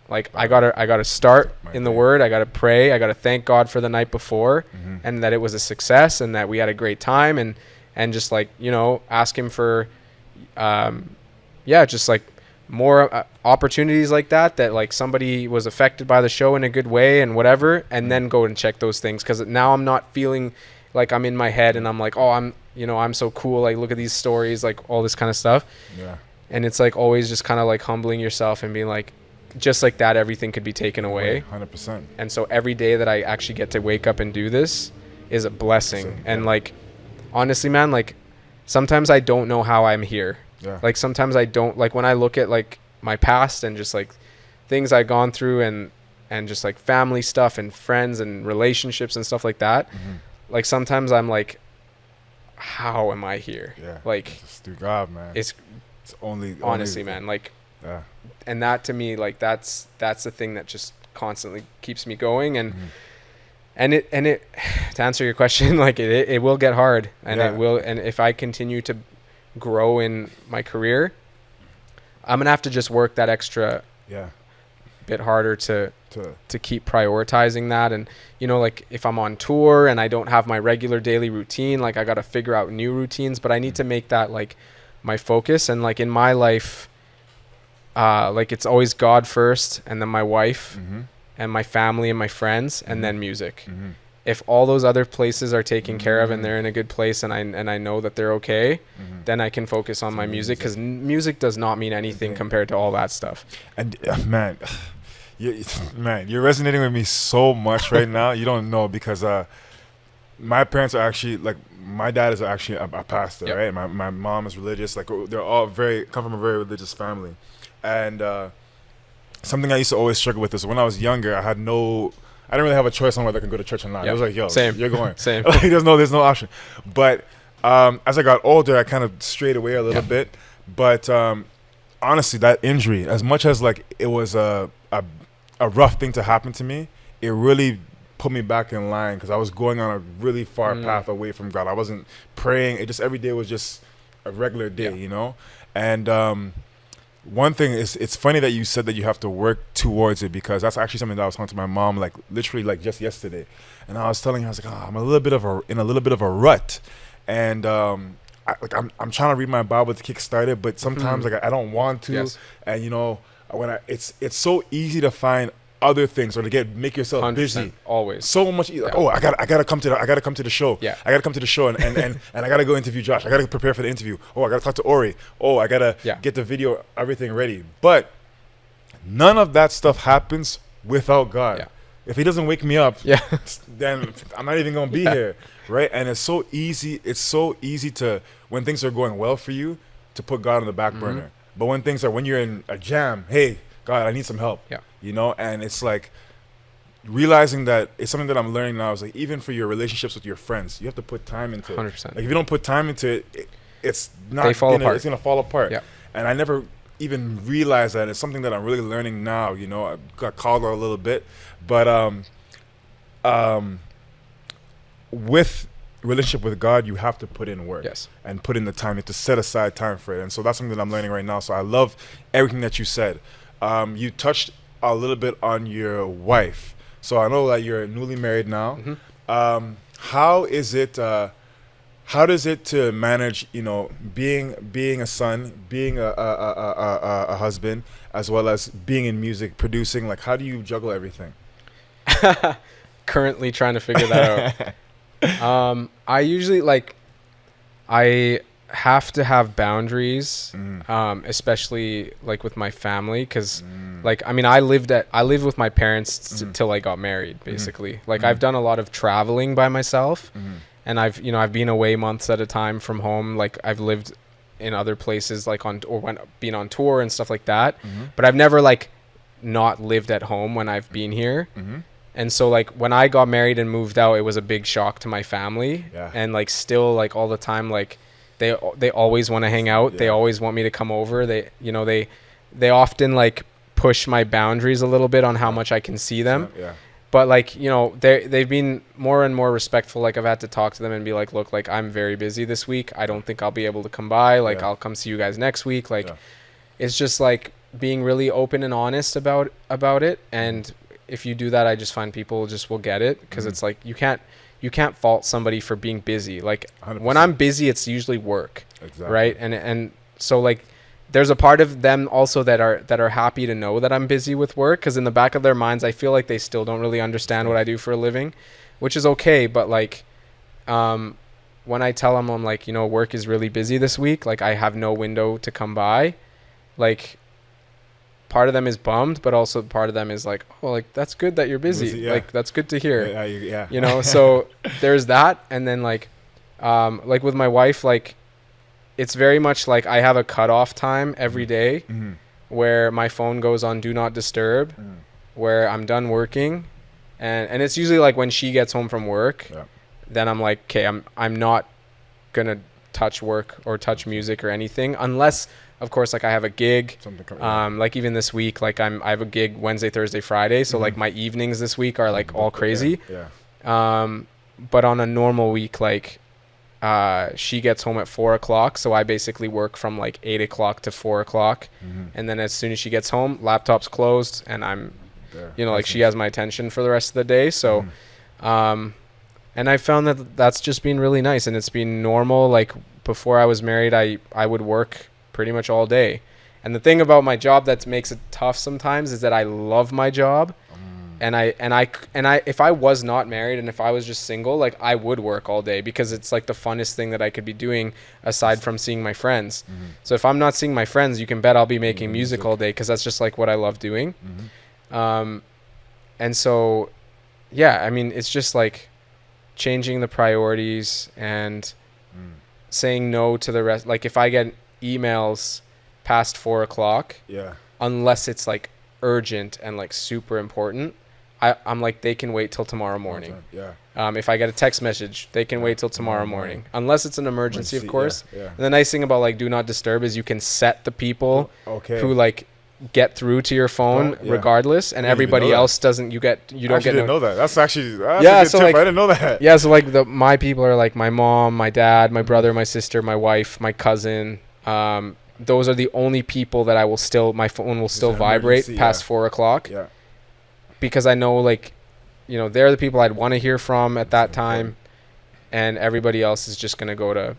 Speaker 2: like I gotta start in the Word. I gotta pray. I gotta thank God for the night before, and that it was a success, and that we had a great time, and just like, ask Him for, just like more opportunities like that like somebody was affected by the show in a good way and whatever, and then go and check those things. Because now I'm not feeling like I'm in my head and I'm like, oh, I'm so cool, like look at these stories, like all this kind of stuff. And it's like always just kind of like humbling yourself and being like, just like that, everything could be taken away.
Speaker 1: 100%.
Speaker 2: And so every day that I actually get to wake up and do this is a blessing. And like honestly, man, like sometimes I don't know how I'm here.
Speaker 1: Yeah.
Speaker 2: Like sometimes I don't, like when I look at like my past and just like things I've gone through and just like family stuff and friends and relationships and stuff like that. Like sometimes I'm like, how am I here?
Speaker 1: Yeah.
Speaker 2: Like
Speaker 1: It's through God, man.
Speaker 2: it's
Speaker 1: only
Speaker 2: honestly, man, like,
Speaker 1: yeah.
Speaker 2: and that to me, like that's the thing that just constantly keeps me going. And it to answer your question, like it will get hard, and
Speaker 1: Yeah.
Speaker 2: it will, and if I continue to grow in my career, I'm gonna have to just work that extra
Speaker 1: Yeah.
Speaker 2: bit harder to keep prioritizing that. And you know, like if I'm on tour and I don't have my regular daily routine, like I got to figure out new routines, but I need to make that like my focus. And like in my life, like it's always God first, and then my wife and my family and my friends, and then music. If all those other places are taken care of and they're in a good place, and I know that they're okay, then I can focus on my music, because music does not mean anything compared to all that stuff.
Speaker 1: And man, you're resonating with me so much right now. You don't know, because my parents are actually, like, my dad is actually a pastor, right? My mom is religious. Like, they're all come from a very religious family. And something I used to always struggle with is when I was younger, I didn't really have a choice on whether I can go to church or not. It was like, yo,
Speaker 2: Same.
Speaker 1: you're going.
Speaker 2: Same.
Speaker 1: Like, there's no option. But as I got older, I kind of strayed away a little bit. But honestly, that injury, as much as like it was a rough thing to happen to me, it really put me back in line, because I was going on a really far path away from God. I wasn't praying. It just, every day was just a regular day, you know? And one thing is, it's funny that you said that you have to work towards it, because that's actually something that I was talking to my mom, like literally like just yesterday. And I was telling her, I was like, I'm in a little bit of a rut. And I'm trying to read my Bible to kickstart it, but sometimes like I don't want to.
Speaker 2: Yes.
Speaker 1: And you know, it's so easy to find other things, or to make yourself busy.
Speaker 2: Always.
Speaker 1: So much easier. Like, oh, I gotta come to the show.
Speaker 2: Yeah.
Speaker 1: I gotta come to the show, and I gotta go interview Josh. I gotta prepare for the interview. Oh, I gotta talk to Ori. Oh, I gotta get the video, everything ready. But none of that stuff happens without God.
Speaker 2: Yeah.
Speaker 1: If He doesn't wake me up,
Speaker 2: Yeah.
Speaker 1: then I'm not even gonna be here, right? And it's so easy. It's so easy to, when things are going well for you, to put God on the back burner. But when you're in a jam, hey, God, I need some help.
Speaker 2: Yeah.
Speaker 1: You know, and it's like realizing that it's something that I'm learning now. Is like, even for your relationships with your friends, you have to put time into it.
Speaker 2: 100%.
Speaker 1: Like if you don't put time into it, it's not.
Speaker 2: They fall apart.
Speaker 1: It's gonna fall apart.
Speaker 2: Yeah.
Speaker 1: And I never even realized that. It's something that I'm really learning now. You know, I got called out a little bit, but with relationship with God, you have to put in work.
Speaker 2: Yes.
Speaker 1: And put in the time. You have to set aside time for it. And so that's something that I'm learning right now. So I love everything that you said. You touched a little bit on your wife. So I know that you're newly married now. How is it? How does it to manage, you know, being a son, being a husband, as well as being in music, producing? Like, how do you juggle everything?
Speaker 2: Currently trying to figure that out. I usually, like, I have to have boundaries, especially like with my family, because like, I mean, I lived with my parents till I got married, basically. Like I've done a lot of traveling by myself, and I've been away months at a time from home. Like I've lived in other places, like been on tour and stuff like that, but I've never like not lived at home when I've been here. And so like when I got married and moved out, it was a big shock to my family. And like still like all the time, like they always want to hang out. They always want me to come over. They often like push my boundaries a little bit on how much I can see them. But like, you know, they've been more and more respectful. Like I've had to talk to them and be like, look, like I'm very busy this week. I don't think I'll be able to come by. Like I'll come see you guys next week. Like it's just like being really open and honest about it. And if you do that, I just find people just will get it, because it's like you can't fault somebody for being busy. Like 100%. When I'm busy, it's usually work, right? And so like there's a part of them also that are happy to know that I'm busy with work, because in the back of their minds, I feel like they still don't really understand what I do for a living, which is okay. But like when I tell them I'm like, you know, work is really busy this week, like I have no window to come by, like part of them is bummed, but also part of them is like, oh, like that's good that you're busy. Like that's good to hear. You know, so there's that. And then like with my wife, like it's very much like I have a cutoff time every day
Speaker 1: Mm-hmm.
Speaker 2: where my phone goes on do not disturb, where I'm done working, and it's usually like when she gets home from work, then I'm like, okay, I'm not gonna touch work or touch music or anything unless, of course, like I have a gig. Like even this week, like I have a gig Wednesday, Thursday, Friday, so like my evenings this week are like all crazy. But on a normal week, like she gets home at 4:00, so I basically work from like 8:00 to 4:00, and then as soon as she gets home, laptop's closed, and I'm like she has my attention for the rest of the day. So and I found that that's just been really nice, and it's been normal. Like before I was married, I would work pretty much all day, and the thing about my job that makes it tough sometimes is that I love my job. And I if I was not married and if I was just single, like I would work all day because it's like the funnest thing that I could be doing aside from seeing my friends. So if I'm not seeing my friends, you can bet I'll be making music all day because that's just like what I love doing. And so, yeah, I mean, it's just like changing the priorities and saying no to the rest. Like if I get emails past 4:00, unless it's like urgent and like super important, I'm like, they can wait till tomorrow morning. If I get a text message, they can wait till tomorrow morning, unless it's an emergency, of course. And the nice thing about like do not disturb is you can set the people who like get through to your phone regardless, and everybody else doesn't. You don't
Speaker 1: didn't know that. That's actually a good tip.
Speaker 2: Like,
Speaker 1: I didn't know that.
Speaker 2: Yeah, so like my people are like my mom, my dad, my brother, my sister, my wife, my cousin. Those are the only people that my phone will still vibrate past 4:00. Because I know, like, they're the people I'd want to hear from at that time, and everybody else is just gonna go to,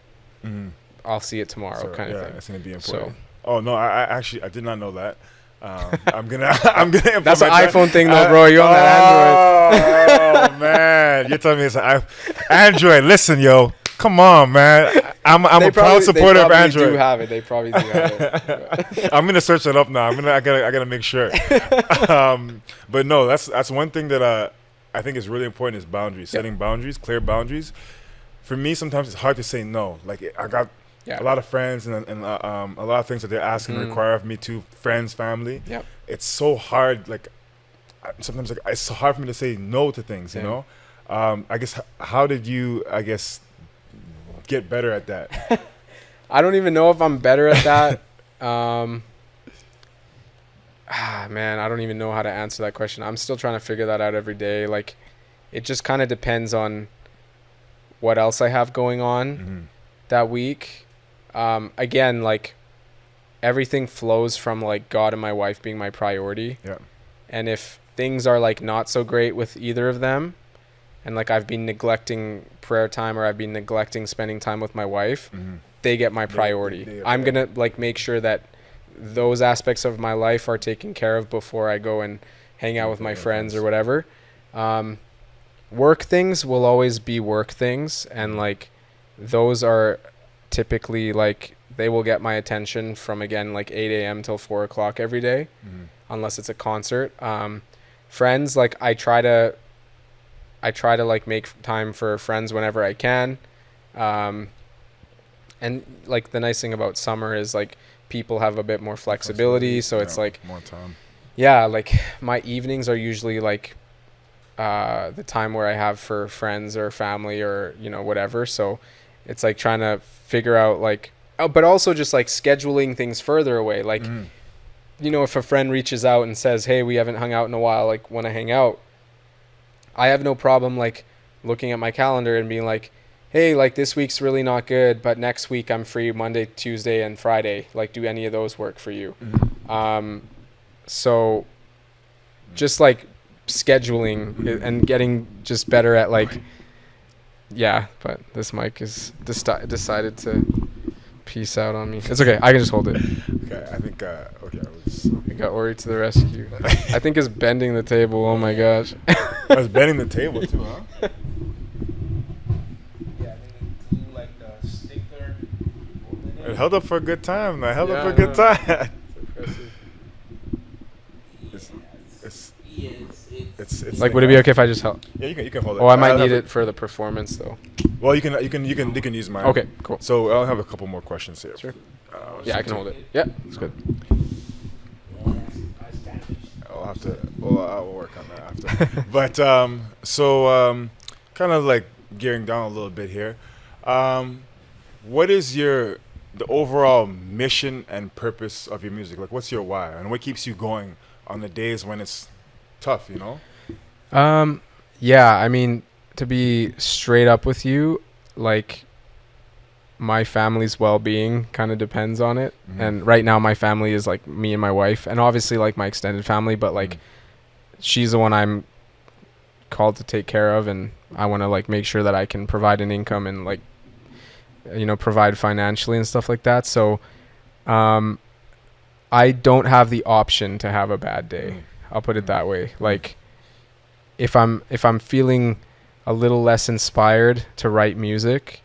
Speaker 2: I'll see it tomorrow kind of thing.
Speaker 1: It's gonna be important. Oh no, I did not know that. I'm gonna implement
Speaker 2: That's an
Speaker 1: that.
Speaker 2: iPhone thing though, bro. You're on that Android.
Speaker 1: Oh man, you're telling me it's an Android. Listen, yo. Come on, man. I'm a proud supporter of Android.
Speaker 2: They probably do have it.
Speaker 1: I'm gonna search it up now. I gotta make sure. But no, that's one thing that I think is really important is boundaries. Setting boundaries, clear boundaries. For me, sometimes it's hard to say no. Like I got a lot of friends and a lot of things that they're asking require of me too. Friends, family. It's so hard. Like sometimes it's so hard for me to say no to things. You know. I guess how did you get better at that?
Speaker 2: I don't even know if I'm better at that. Man, I don't even know how to answer that question. I'm still trying to figure that out every day. Like, it just kind of depends on what else I have going on that week. Again, like, everything flows from like God and my wife being my priority. And if things are like not so great with either of them, and like I've been neglecting prayer time or I've been neglecting spending time with my wife, they get my priority. I'm going to like make sure that those aspects of my life are taken care of before I go and hang out with my friends or whatever. Work things will always be work things. And like those are typically like they will get my attention from, again, like 8 a.m. till 4:00 every day, unless it's a concert. Friends, like I try to like make time for friends whenever I can. And like the nice thing about summer is like people have a bit more flexibility. So it's like
Speaker 1: more time.
Speaker 2: Yeah. Like my evenings are usually like the time where I have for friends or family or, whatever. So it's like trying to figure out like, but also just like scheduling things further away. Like, if a friend reaches out and says, hey, we haven't hung out in a while, like want to hang out, I have no problem like looking at my calendar and being like, hey, like this week's really not good, but next week I'm free Monday, Tuesday, and Friday. Like, do any of those work for you? So just like scheduling and getting just better at like, but this mic is decided to peace out on me. It's okay. I can just hold it.
Speaker 1: Okay. I think,
Speaker 2: I got Ori to the rescue. I think it's bending the table. Oh my gosh.
Speaker 1: I was bending the table too, huh?
Speaker 2: Yeah, I think the glue like the stickler.
Speaker 1: It held up for a good time. It held up for a good time. It's
Speaker 2: like, would it be okay if I just held?
Speaker 1: Yeah, you can hold it.
Speaker 2: Oh, I might need it for the performance though.
Speaker 1: Well, you can use mine.
Speaker 2: Okay, cool.
Speaker 1: So I'll have a couple more questions here.
Speaker 2: Sure.
Speaker 1: So
Speaker 2: I can hold it. Yeah, it's good.
Speaker 1: I'll have to. Well, I'll work on that after. But kind of like gearing down a little bit here. What is the overall mission and purpose of your music? Like, what's your why, and what keeps you going on the days when it's tough? You know.
Speaker 2: Yeah, I mean, to be straight up with you, like, my family's well-being kind of depends on it.
Speaker 1: Mm-hmm.
Speaker 2: And right now my family is like me and my wife, and obviously like my extended family, but like she's the one I'm called to take care of, and I want to like make sure that I can provide an income and like, you know, provide financially and stuff like that. So I don't have the option to have a bad day. I'll put it that way. Like, if I'm feeling a little less inspired to write music,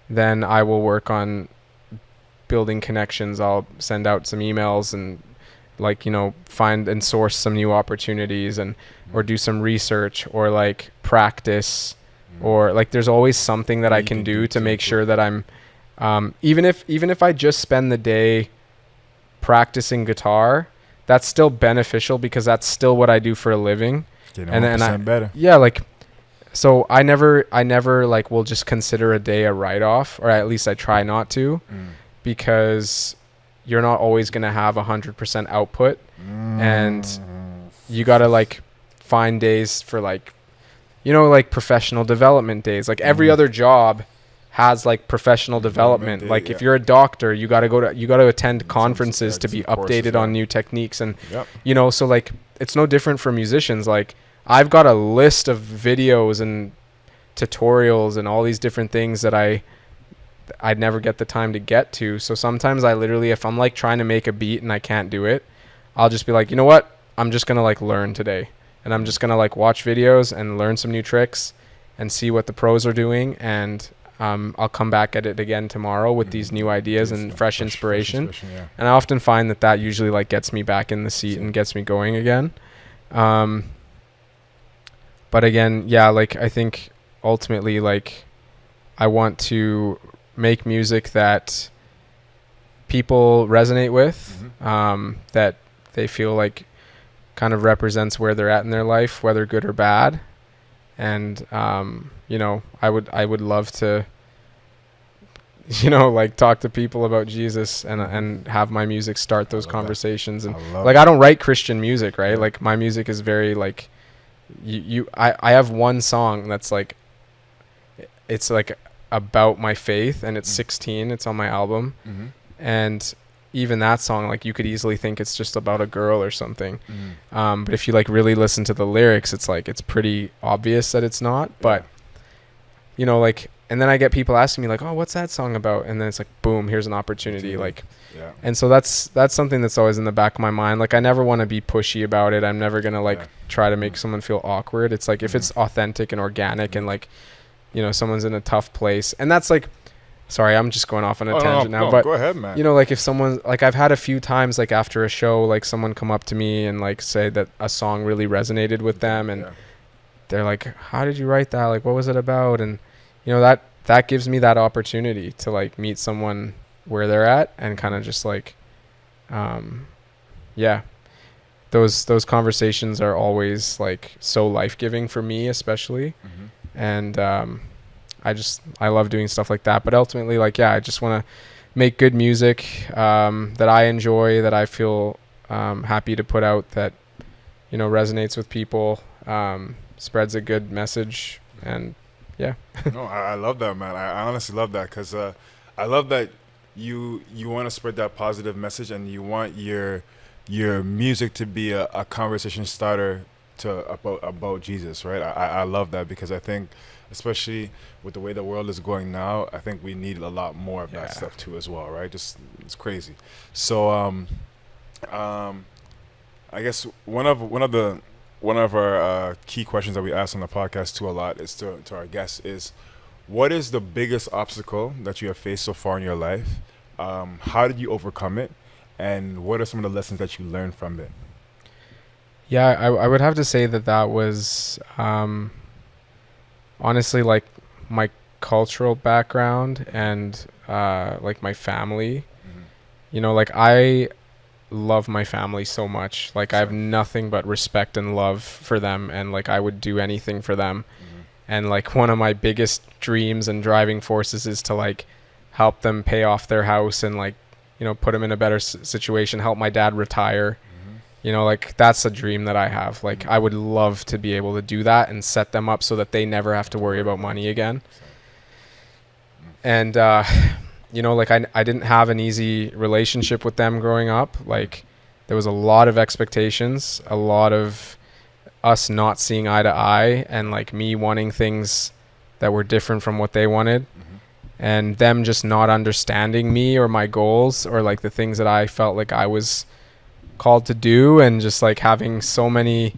Speaker 2: then I will work on building connections. I'll send out some emails and, like, you know, find and source some new opportunities, and or do some research, or like practice, or like there's always something that I can do to make sure that I'm even if I just spend the day practicing guitar, that's still beneficial because that's still what I do for a living.
Speaker 1: And I better.
Speaker 2: Yeah, like, so I never like will just consider a day a write-off, or at least I try not to, because you're not always going to have 100% output, and you got to like find days for, like, you know, like professional development days. Like every other job has like professional development.
Speaker 1: Day,
Speaker 2: like if you're a doctor, you got to attend conferences to be updated on new techniques, and you know, so like it's no different for musicians. Like, I've got a list of videos and tutorials and all these different things that I'd never get the time to get to. So sometimes I literally, if I'm like trying to make a beat and I can't do it, I'll just be like, you know what? I'm just going to like learn today. And I'm just going to like watch videos and learn some new tricks and see what the pros are doing. And I'll come back at it again tomorrow with these new ideas and fresh inspiration. And I often find that usually like gets me back in the seat and gets me going again. But again, yeah, like I think ultimately, like, I want to make music that people resonate with, that they feel like kind of represents where they're at in their life, whether good or bad. And, you know, I would love to, you know, like talk to people about Jesus and have my music start those conversations. And like, I don't write Christian music, right? Like my music is very like, I have one song that's like, it's like about my faith, and it's 16, it's on my album. And even that song, like, you could easily think it's just about a girl or something. But if you like really listen to the lyrics, it's like, it's pretty obvious that it's not. But you know, like, and then I get people asking me like, oh, what's that song about? And then it's like, boom, here's an opportunity. Like, and so that's something that's always in the back of my mind. Like, I never want to be pushy about it. I'm never going to like try to make someone feel awkward. It's like, if it's authentic and organic, and like, you know, someone's in a tough place, and that's like, sorry, I'm just going off on a tangent now, but
Speaker 1: go ahead, man.
Speaker 2: You know, like if someone, like I've had a few times, like after a show, like someone come up to me and like say that a song really resonated with them, and they're like, how did you write that? Like, what was it about? And you know, that gives me that opportunity to like meet someone where they're at, and kind of just like, those conversations are always like so life-giving for me, especially. And I love doing stuff like that. But ultimately, like, I just want to make good music that I enjoy, that I feel happy to put out, that, you know, resonates with people, spreads a good message. And
Speaker 1: No, I love that, man. I honestly love that, because I love that you want to spread that positive message, and you want your music to be a conversation starter about Jesus, right? I love that, because I think, especially with the way the world is going now, I think we need a lot more of that stuff too as well, right? Just, it's crazy. So I guess one of our key questions that we ask on the podcast too a lot is to our guests is, what is the biggest obstacle that you have faced so far in your life? How did you overcome it? And what are some of the lessons that you learned from it?
Speaker 2: Yeah, I would have to say that was honestly like my cultural background and like my family. You know, like I love my family so much. Like I have nothing but respect and love for them, and like I would do anything for them. And like one of my biggest dreams and driving forces is to like help them pay off their house and like, you know, put them in a better situation, help my dad retire. You know, like that's a dream that I have. Like I would love to be able to do that and set them up so that they never have to worry about money again. And you know, like I didn't have an easy relationship with them growing up. Like there was a lot of expectations, a lot of us not seeing eye to eye, and like me wanting things that were different from what they wanted, and them just not understanding me or my goals or like the things that I felt like I was called to do, and just like having so many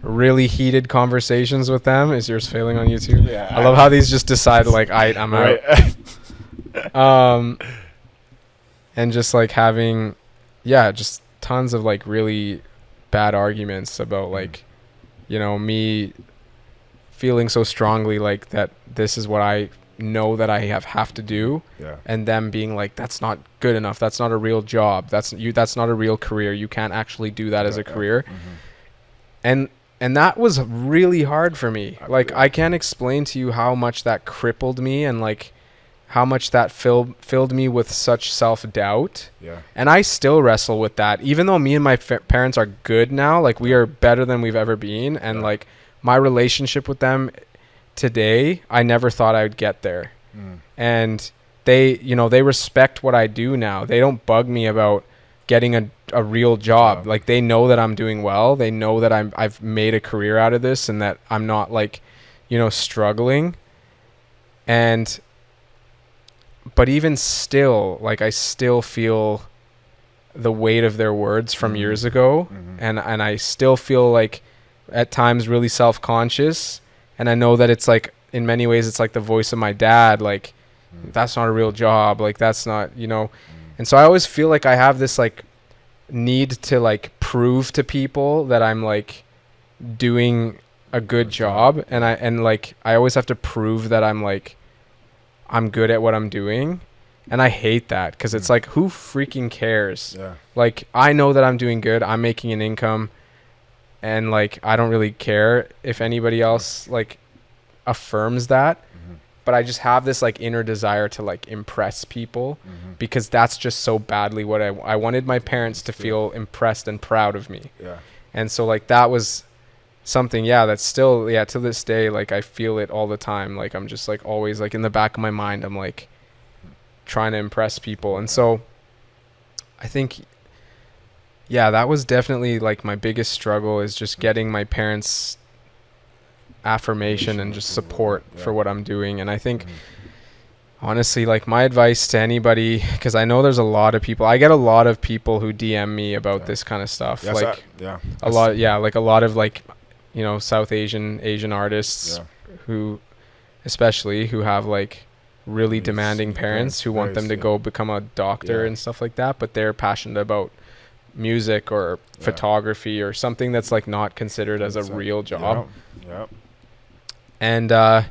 Speaker 2: really heated conversations with them. Is yours failing on YouTube?
Speaker 1: Yeah,
Speaker 2: I love how these just decide like I'm out. And just like having just tons of like really bad arguments about like, you know, me feeling so strongly like that this is what I know that I have to do, and them being like, that's not good enough, that's not a real job, that's not a real career, you can't actually do that as a career. And that was really hard for me. Like I can't explain to you how much that crippled me, and like how much that filled me with such self-doubt. And I still wrestle with that, even though me and my parents are good now. Like we are better than we've ever been, and like my relationship with them today, I never thought I would get there. And they, you know, they respect what I do now. They don't bug me about getting a real job. Like they know that I'm doing well. They know that I've made a career out of this, and that I'm not like, you know, struggling. But even still, like I still feel the weight of their words from years ago, and I still feel like at times really self-conscious. And I know that it's like, in many ways, it's like the voice of my dad, like that's not a real job, like that's not, you know. And so I always feel like I have this like need to like prove to people that I'm like doing a good job, and I always have to prove that I'm good at what I'm doing. And I hate that, because it's like, who freaking cares? Like I know that I'm doing good, I'm making an income, and like I don't really care if anybody else like affirms that. But I just have this like inner desire to like impress people, because that's just so badly what I wanted my parents to feel impressed and proud of me. And so like that was something that's still to this day, like I feel it all the time. Like I'm just like always like in the back of my mind, I'm like trying to impress people. And so I think that was definitely like my biggest struggle, is just getting my parents' affirmation and just support for what I'm doing. And I think honestly, like my advice to anybody, because I know there's a lot of people, I get a lot of people who DM me about this kind of stuff, like a lot of like, you know, South Asian artists who especially who have like really demanding parents who want them to go become a doctor and stuff like that, but they're passionate about music or photography or something that's like not considered as a real job. And I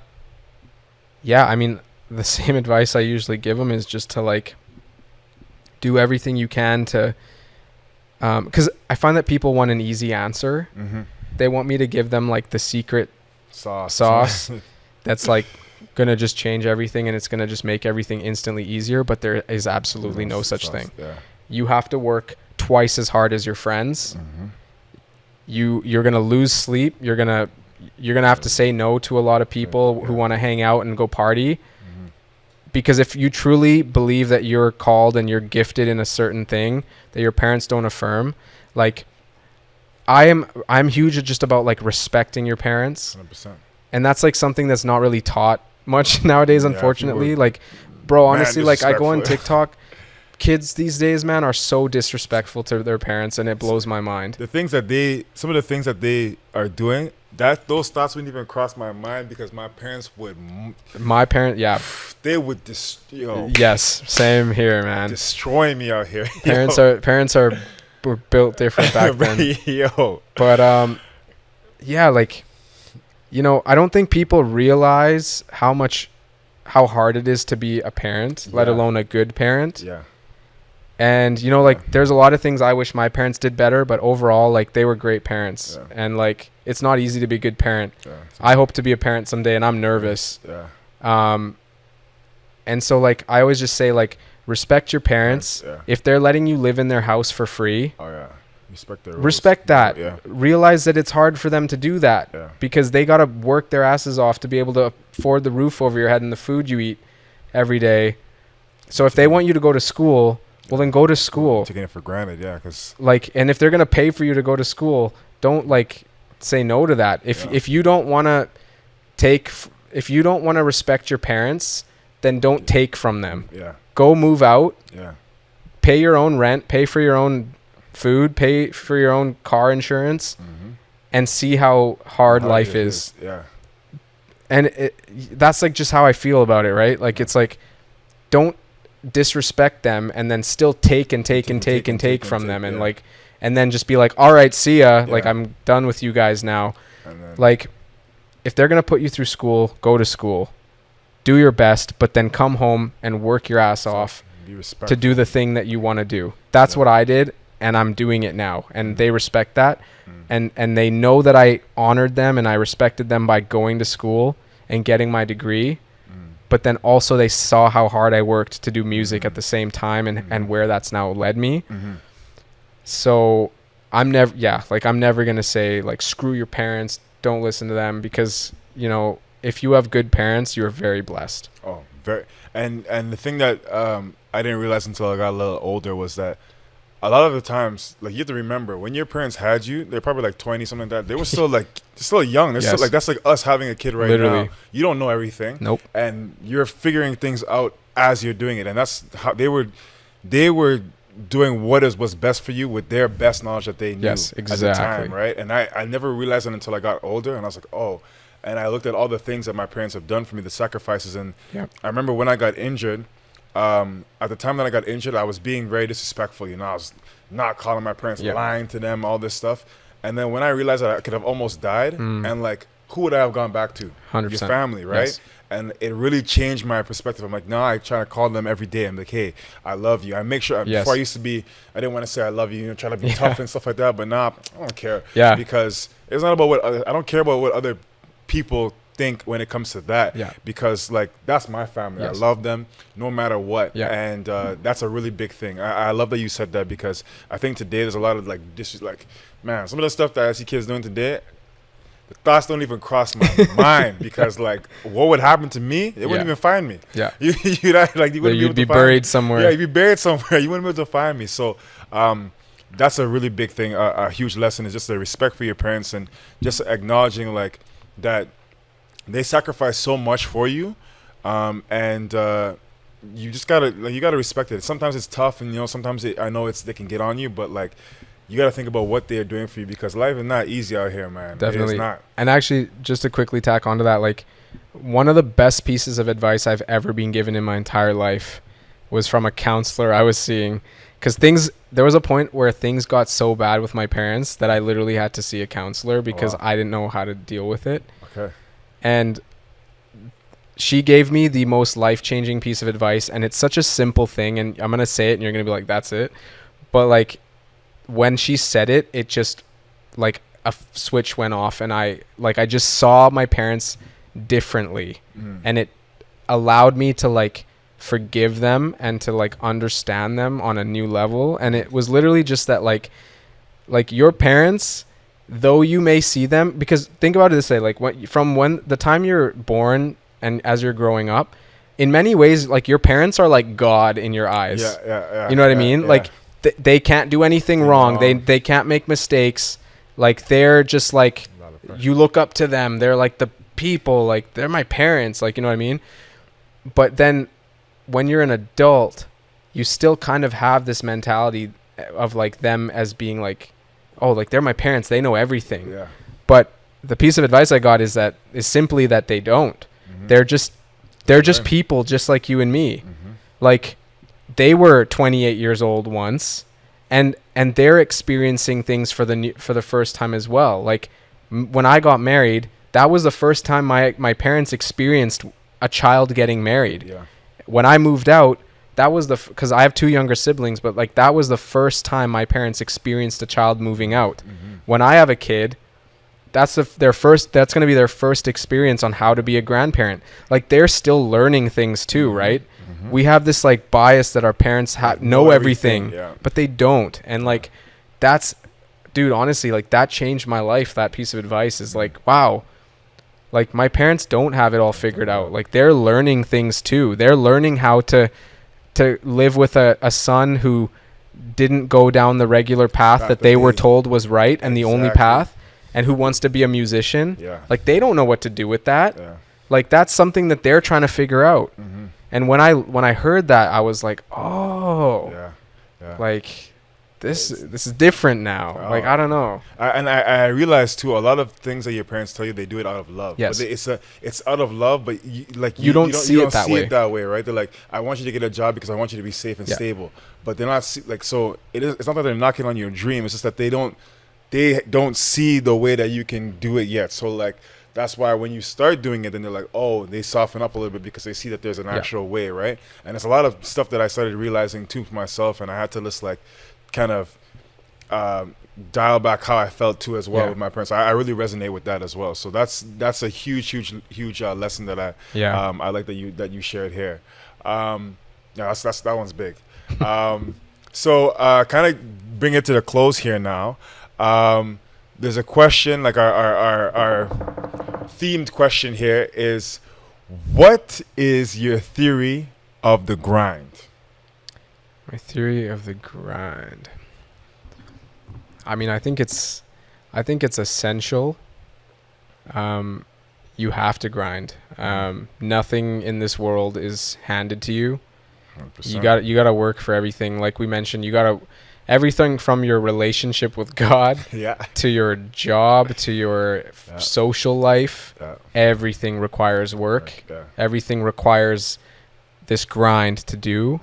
Speaker 2: mean, the same advice I usually give them is just to like do everything you can to because I find that people want an easy answer. They want me to give them like the secret sauce that's like gonna just change everything, and it's gonna just make everything instantly easier. But there is absolutely no such thing. You have to work twice as hard as your friends. You're gonna lose sleep. You're gonna have to say no to a lot of people who want to hang out and go party. Because if you truly believe that you're called and you're gifted in a certain thing that your parents don't affirm, like I'm huge just about like respecting your parents.
Speaker 1: 100%.
Speaker 2: And that's like something that's not really taught much nowadays, unfortunately. Like, bro, honestly, like I go on TikTok, kids these days, man, are so disrespectful to their parents, and it blows my mind.
Speaker 1: Some of the things that they are doing, those thoughts wouldn't even cross my mind, because my parents would. They would
Speaker 2: Yes, same here, man.
Speaker 1: Destroying me out here.
Speaker 2: Parents were built different back then. But like, you know, I don't think people realize how much how hard it is to be a parent, let alone a good parent.
Speaker 1: Yeah.
Speaker 2: And, you know, like, there's a lot of things I wish my parents did better, but overall, like, they were great parents.
Speaker 1: Yeah.
Speaker 2: And, like, it's not easy to be a good parent.
Speaker 1: Yeah.
Speaker 2: I hope to be a parent someday, and I'm nervous.
Speaker 1: Yeah.
Speaker 2: And so, like, I always just say, like, respect your parents.
Speaker 1: Yeah.
Speaker 2: If they're letting you live in their house for free,
Speaker 1: Oh yeah. Respect their rules.
Speaker 2: respect that.
Speaker 1: Yeah.
Speaker 2: Realize that it's hard for them to do that
Speaker 1: Yeah.
Speaker 2: because they got to work their asses off to be able to afford the roof over your head and the food you eat every day. So if they want you to go to school, well, then go to school.
Speaker 1: Taking it for granted, yeah, because
Speaker 2: Like, and if they're gonna pay for you to go to school, don't like say no to that. If you don't want to if you don't want to respect your parents, then don't take from them.
Speaker 1: yeah,
Speaker 2: Go move out,
Speaker 1: yeah,
Speaker 2: pay your own rent, pay for your own food, pay for your own car insurance, and see how hard life
Speaker 1: it
Speaker 2: is.
Speaker 1: Yeah,
Speaker 2: And that's like just how I feel about it, right? Like, it's like, don't disrespect them and then still take from them, and
Speaker 1: yeah.
Speaker 2: like, and then just be like, all right, see ya, like,
Speaker 1: Yeah.
Speaker 2: I'm done with you guys now.
Speaker 1: and then,
Speaker 2: Like, if they're gonna put you through school, go to school, do your best, but then come home and work your ass off
Speaker 1: be respectful.
Speaker 2: to do the thing that you want to do. That's
Speaker 1: Yeah.
Speaker 2: what I did, and I'm doing it now, and they respect that.
Speaker 1: Mm.
Speaker 2: And they know that I honored them and I respected them by going to school and getting my degree. But then also they saw how hard I worked to do music at the same time, and where that's now led me. So I'm never going to say, like, screw your parents, don't listen to them, because, you know, if you have good parents, you're very blessed.
Speaker 1: Oh, very. And the thing that I didn't realize until I got a little older was that a lot of the times, like, you have to remember, when your parents had you, they're probably like 20, something like that. They were still still young. They're
Speaker 2: Yes.
Speaker 1: still, like, that's like us having a kid right
Speaker 2: Literally.
Speaker 1: now. You don't know everything.
Speaker 2: Nope.
Speaker 1: And you're figuring things out as you're doing it. And that's how they were doing what was best for you with their best knowledge that they knew
Speaker 2: Yes,
Speaker 1: at the
Speaker 2: exactly.
Speaker 1: time, right? And I never realized it until I got older, and I was like, oh. And I looked at all the things that my parents have done for me, the sacrifices. And
Speaker 2: Yep.
Speaker 1: I remember when I got injured, at the time that I got injured, I was being very disrespectful. You know, I was not calling my parents,
Speaker 2: Yep.
Speaker 1: lying to them, all this stuff. And then when I realized that I could have almost died, and like, who would I have gone back to?
Speaker 2: 100%.
Speaker 1: Your family, right?
Speaker 2: Yes.
Speaker 1: And it really changed my perspective. I'm like, I try to call them every day. I'm like, hey, I love you. I make sure,
Speaker 2: Yes.
Speaker 1: before I used to be, I didn't want to say I love you, you know, try to be tough and stuff like that. But I don't care.
Speaker 2: Yeah.
Speaker 1: Because it's not about I don't care about what other people think when it comes to that.
Speaker 2: Yeah.
Speaker 1: Because, like, that's my family.
Speaker 2: Yes.
Speaker 1: I love them no matter what.
Speaker 2: Yeah.
Speaker 1: And that's a really big thing. I love that you said that, because I think today there's a lot of, like, man, some of the stuff that I see kids doing today, the thoughts don't even cross my mind, because, like, what would happen to me? They wouldn't
Speaker 2: Yeah.
Speaker 1: even find me.
Speaker 2: Yeah.
Speaker 1: You'd
Speaker 2: You'd be buried somewhere.
Speaker 1: Yeah, you'd be buried somewhere. You wouldn't be able to find me. So that's a really big thing. A huge lesson is just the respect for your parents, and just acknowledging, like, that they sacrifice so much for you, and you just gotta respect it. Sometimes it's tough, and, you know, sometimes I know they can get on you, but, like, you gotta think about what they're doing for you, because life is not easy out here, man.
Speaker 2: Definitely.
Speaker 1: It is not.
Speaker 2: And actually, just to quickly tack onto that, like, one of the best pieces of advice I've ever been given in my entire life was from a counselor I was seeing. Because there was a point where things got so bad with my parents that I literally had to see a counselor, because
Speaker 1: wow.
Speaker 2: I didn't know how to deal with it.
Speaker 1: Okay.
Speaker 2: And she gave me the most life-changing piece of advice, and it's such a simple thing, and I'm going to say it and you're going to be like, that's it. But, like, when she said it, it just, like, a switch went off, and I just saw my parents differently, and it allowed me to, like, forgive them and to, like, understand them on a new level. And it was literally just that, like your parents, though you may see them, because think about it this way, like, when the time you're born and as you're growing up, in many ways, like, your parents are like God in your eyes.
Speaker 1: Yeah.
Speaker 2: You know what I mean?
Speaker 1: Yeah.
Speaker 2: Like, they can't do anything wrong. They can't make mistakes. Like, they're just like, you look up to them. They're like the people, like, they're my parents, like, you know what I mean? But then when you're an adult, you still kind of have this mentality of, like, them as being like, oh, like, they're my parents, they know everything.
Speaker 1: Yeah.
Speaker 2: But the piece of advice I got is simply that they don't. They're just people just like you and me. Like, they were 28 years old once, and they're experiencing things for the first time as well. Like, when I got married, that was the first time my parents experienced a child getting married.
Speaker 1: Yeah.
Speaker 2: When I moved out, that was because I have 2 younger siblings, but like that was the first time my parents experienced a child moving out. When I have a kid, that's going to be their first experience on how to be a grandparent. Like they're still learning things too, right? We have this like bias that our parents know everything, but they don't. And like that's, dude, honestly, like that changed my life. That piece of advice is like, wow, like my parents don't have it all figured out. Like they're learning things too. They're learning how to live with a son who didn't go down the regular path that they were told was right and the only path, and who wants to be a musician. Like they don't know what to do with that. Like that's something that they're trying to figure out. And when I heard that, I was like, oh, like this is different now. Like I don't know.
Speaker 1: I realized too, a lot of things that your parents tell you, they do it out of love.
Speaker 2: Yes.
Speaker 1: But it's out of love, but you
Speaker 2: don't see it that way,
Speaker 1: right? They're like, I want you to get a job because I want you to be safe and stable. But they're not so it's not that they're knocking on your dream. It's just that they don't see the way that you can do it yet. So like that's why when you start doing it, then they're like, oh, they soften up a little bit because they see that there's an actual way, right? And it's a lot of stuff that I started realizing too for myself, and I had to just like kind of dial back how I felt too as well with my parents. I really resonate with that as well. So that's a huge lesson that I like that you shared here. That one's big. So kind of bring it to the close here now. There's a question, like our themed question here is, what is your theory of the grind?
Speaker 2: My theory of the grind. I mean, I think it's essential. You have to grind. Nothing in this world is handed to you. 100%. You got to work for everything. Like we mentioned, everything from your relationship with God to your job to your social life. Everything requires work. Everything requires this grind to do.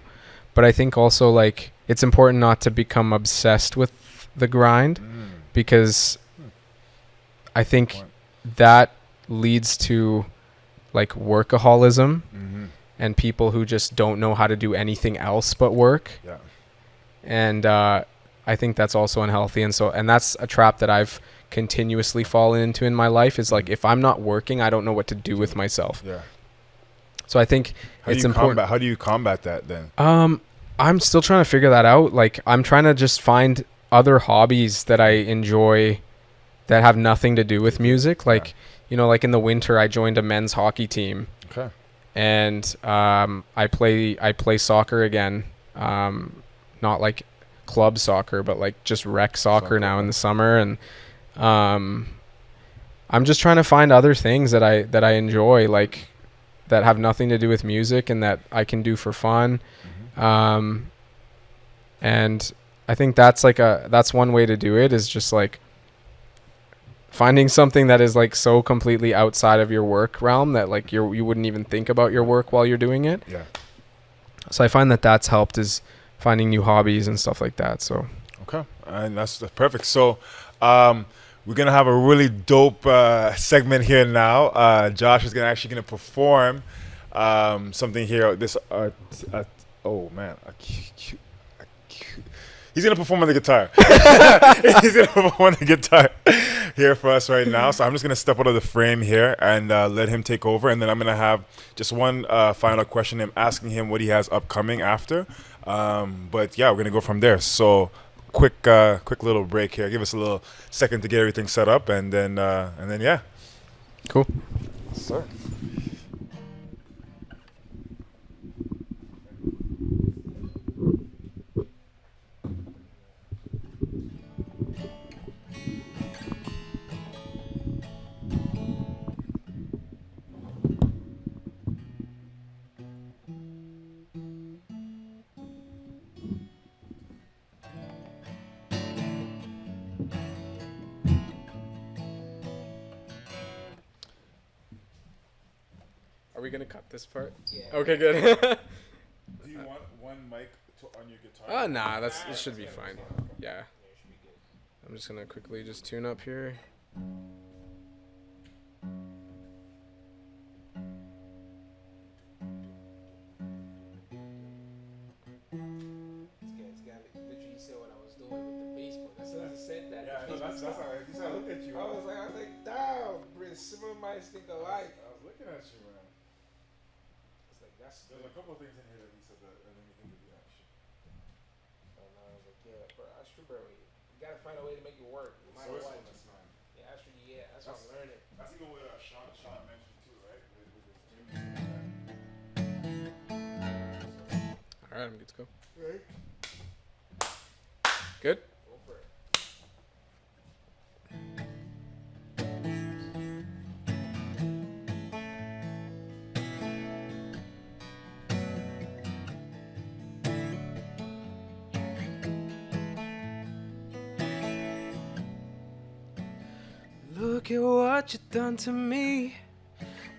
Speaker 2: But I think also like it's important not to become obsessed with the grind, because I think that leads to like workaholism and people who just don't know how to do anything else but work. And I think that's also unhealthy. And that's a trap that I've continuously fallen into in my life, is like, if I'm not working, I don't know what to do with myself. So I think it's important.
Speaker 1: How do you combat that then?
Speaker 2: I'm still trying to figure that out. Like I'm trying to just find other hobbies that I enjoy that have nothing to do with music. Like, you know, like in the winter, I joined a men's hockey team.
Speaker 1: Okay.
Speaker 2: And I play soccer again. Not like club soccer, but like just rec soccer now in the summer. And I'm just trying to find other things that I enjoy, like that have nothing to do with music and that I can do for fun. And I think that's one way to do it, is just like finding something that is like so completely outside of your work realm that like you wouldn't even think about your work while you're doing it. So I find that that's helped, is finding new hobbies and stuff like that. So
Speaker 1: okay, and that's perfect. So we're gonna have a really dope segment here now. Josh is gonna perform something here. This oh man, he's gonna perform on the guitar. He's gonna perform on the guitar here for us right now. So I'm just gonna step out of the frame here and let him take over, and then I'm gonna have just one final question. I'm asking him what he has upcoming after. But yeah, we're gonna go from there. So quick little break here. Give us a little second to get everything set up, and then yeah.
Speaker 2: Cool.
Speaker 1: Sir.
Speaker 2: Are we gonna cut this part? Yeah. Okay, good.
Speaker 1: Do you want one mic on your guitar?
Speaker 2: Nah, it should be fine. Yeah. I'm just gonna quickly just tune up here.
Speaker 1: That's how I look at you.
Speaker 3: I was like, damn, we're similar minds think alike.
Speaker 1: I was looking at you, man.
Speaker 3: It's like, that's.
Speaker 1: There's a couple of things in here that he said that made me think of you, actually.
Speaker 3: And I was like, yeah, bro, that's true, bro. You gotta find a way to make it work. No matter what.
Speaker 1: That's fine.
Speaker 3: Yeah, that's what I'm learning.
Speaker 1: That's even what Sean mentioned too, right? With his gym.
Speaker 2: All right, I'm good to go.
Speaker 1: Right.
Speaker 2: Good.
Speaker 3: Go for it. Look at what you done to me.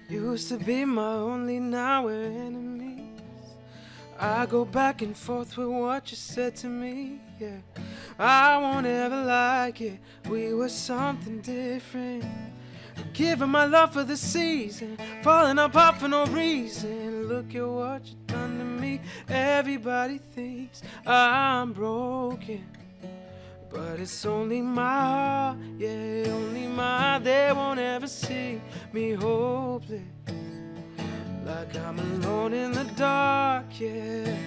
Speaker 3: Used to be my only, now we're enemies. I go back and forth with what you said to me, yeah. I won't ever like it, we were something different. Giving my love for the season, falling apart for no reason. Look at what you done to me. Everybody thinks I'm broken, but it's only my heart, yeah, only my. They won't ever see me hopeless, like I'm alone in the dark, yeah.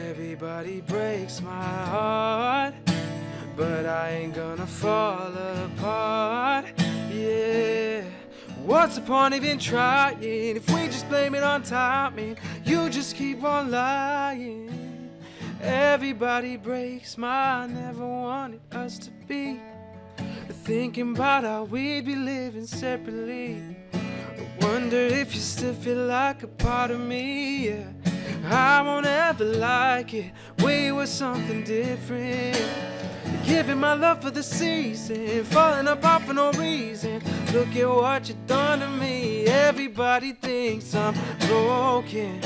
Speaker 3: Everybody breaks my heart, but I ain't gonna fall apart, yeah. What's the point of even trying if we just blame it on timing? You just keep on lying. Everybody breaks my. I never wanted us to be thinking about how we'd be living separately. I wonder if you still feel like a part of me, yeah. I won't ever like it, we were something different. Giving my love for the season, falling apart for no reason. Look at what you done to me. Everybody thinks I'm broken,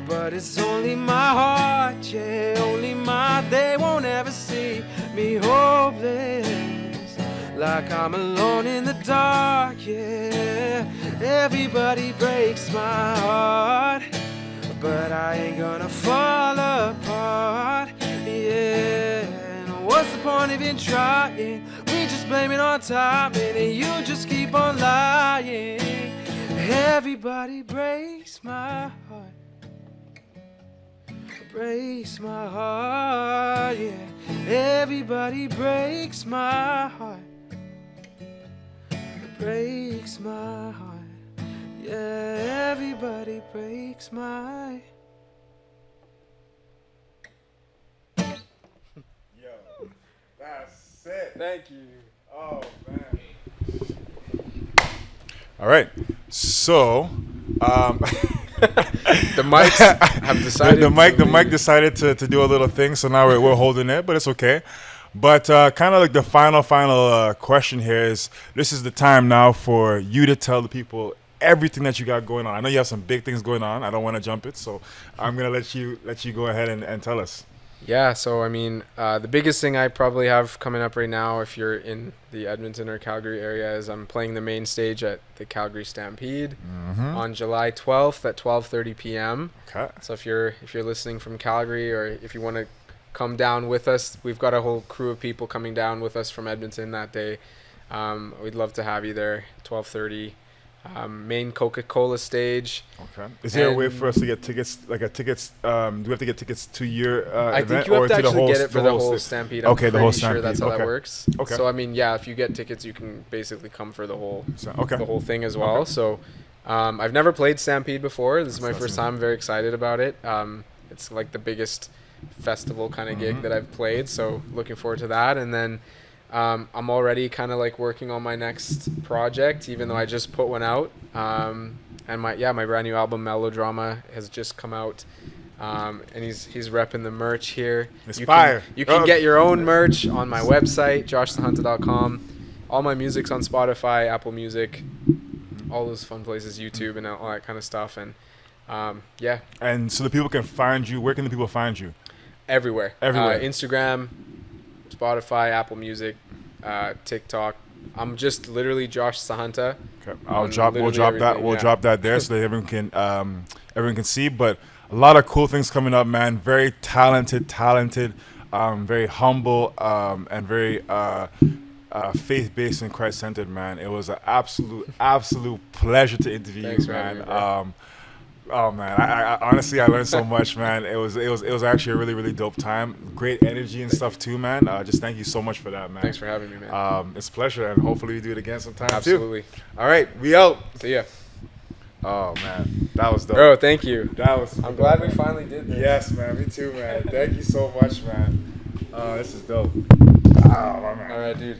Speaker 3: but it's only my heart, yeah, only my. They won't ever see me hopeless, like I'm alone in the dark, yeah. Everybody breaks my heart, but I ain't gonna fall apart, yeah. And what's the point of even trying? We just blame it on timing, and you just keep on lying. Everybody breaks my heart, breaks my heart, yeah. Everybody breaks my heart, breaks my heart, yeah. Everybody breaks my.
Speaker 1: Yo, that's it.
Speaker 2: Thank you.
Speaker 1: Oh man. All right. So,
Speaker 2: The mics have decided.
Speaker 1: the mic decided to do a little thing, so now we're holding it, but it's okay. But kind of like the final question here is: this is the time now for you to tell the people everything that you got going on. I know you have some big things going on. I don't want to jump it, so I'm gonna let you go ahead and tell us.
Speaker 2: Yeah, so I mean, the biggest thing I probably have coming up right now, if you're in the Edmonton or Calgary area, is I'm playing the main stage at the Calgary Stampede on July 12th at 12:30 p.m.
Speaker 1: Okay.
Speaker 2: So if you're listening from Calgary, or if you want to come down with us, we've got a whole crew of people coming down with us from Edmonton that day. We'd love to have you there. 12:30. Main Coca-Cola stage.
Speaker 1: Okay. Is there a way for us to get tickets? Like a tickets? Do we have to get tickets to your
Speaker 2: I
Speaker 1: event,
Speaker 2: think you have
Speaker 1: or
Speaker 2: to
Speaker 1: to the
Speaker 2: actually
Speaker 1: whole
Speaker 2: get it for the whole
Speaker 1: sta-
Speaker 2: Stampede.
Speaker 1: Okay,
Speaker 2: I'm
Speaker 1: the whole
Speaker 2: pretty sure that's how
Speaker 1: Stampede.
Speaker 2: that
Speaker 1: Okay.
Speaker 2: works.
Speaker 1: Okay.
Speaker 2: So I mean, yeah, if you get tickets, you can basically come for the whole
Speaker 1: Okay.
Speaker 2: the whole thing as well.
Speaker 1: Okay.
Speaker 2: So I've never played Stampede before. This is my
Speaker 1: That's
Speaker 2: first
Speaker 1: awesome.
Speaker 2: time. I'm very excited about it. It's like the biggest festival kind of gig that I've played. So looking forward to that. And then I'm already kind of like working on my next project, even though I just put one out. And my brand new album Melodrama has just come out. And he's repping the merch here.
Speaker 1: It's
Speaker 2: you
Speaker 1: fire.
Speaker 2: You can get your own merch on my website, joshsahunta.com. All my music's on Spotify, Apple Music, all those fun places, YouTube, and all that kind of stuff. And yeah,
Speaker 1: And so the people can find you. Where can the people find you?
Speaker 2: everywhere.
Speaker 1: Everywhere.
Speaker 2: Instagram, Spotify, Apple Music, TikTok. I'm just literally Josh Sahunta.
Speaker 1: Okay.
Speaker 2: On
Speaker 1: We'll
Speaker 2: literally
Speaker 1: drop that.
Speaker 2: everything,
Speaker 1: We'll
Speaker 2: yeah.
Speaker 1: drop that there so that everyone can see. But a lot of cool things coming up, man. Very talented very humble, and very faith-based and Christ-centered, man. It was an absolute pleasure to interview
Speaker 2: Thanks
Speaker 1: you,
Speaker 2: for having
Speaker 1: man.
Speaker 2: me, bro.
Speaker 1: Oh man, I honestly I learned so much, man. It was actually a really dope time. Great energy and stuff too, man. Just thank you so much for that, man.
Speaker 2: Thanks for having me, man.
Speaker 1: It's a pleasure, and hopefully we do it again sometime
Speaker 2: Absolutely.
Speaker 1: too. All right, we out.
Speaker 2: See ya.
Speaker 1: Oh man, that was dope.
Speaker 2: Bro, thank you.
Speaker 1: That was.
Speaker 2: I'm glad we finally did this.
Speaker 1: Yes, man. Me too, man. Thank you so much, man. This is dope. Oh, my man.
Speaker 2: All right, dude.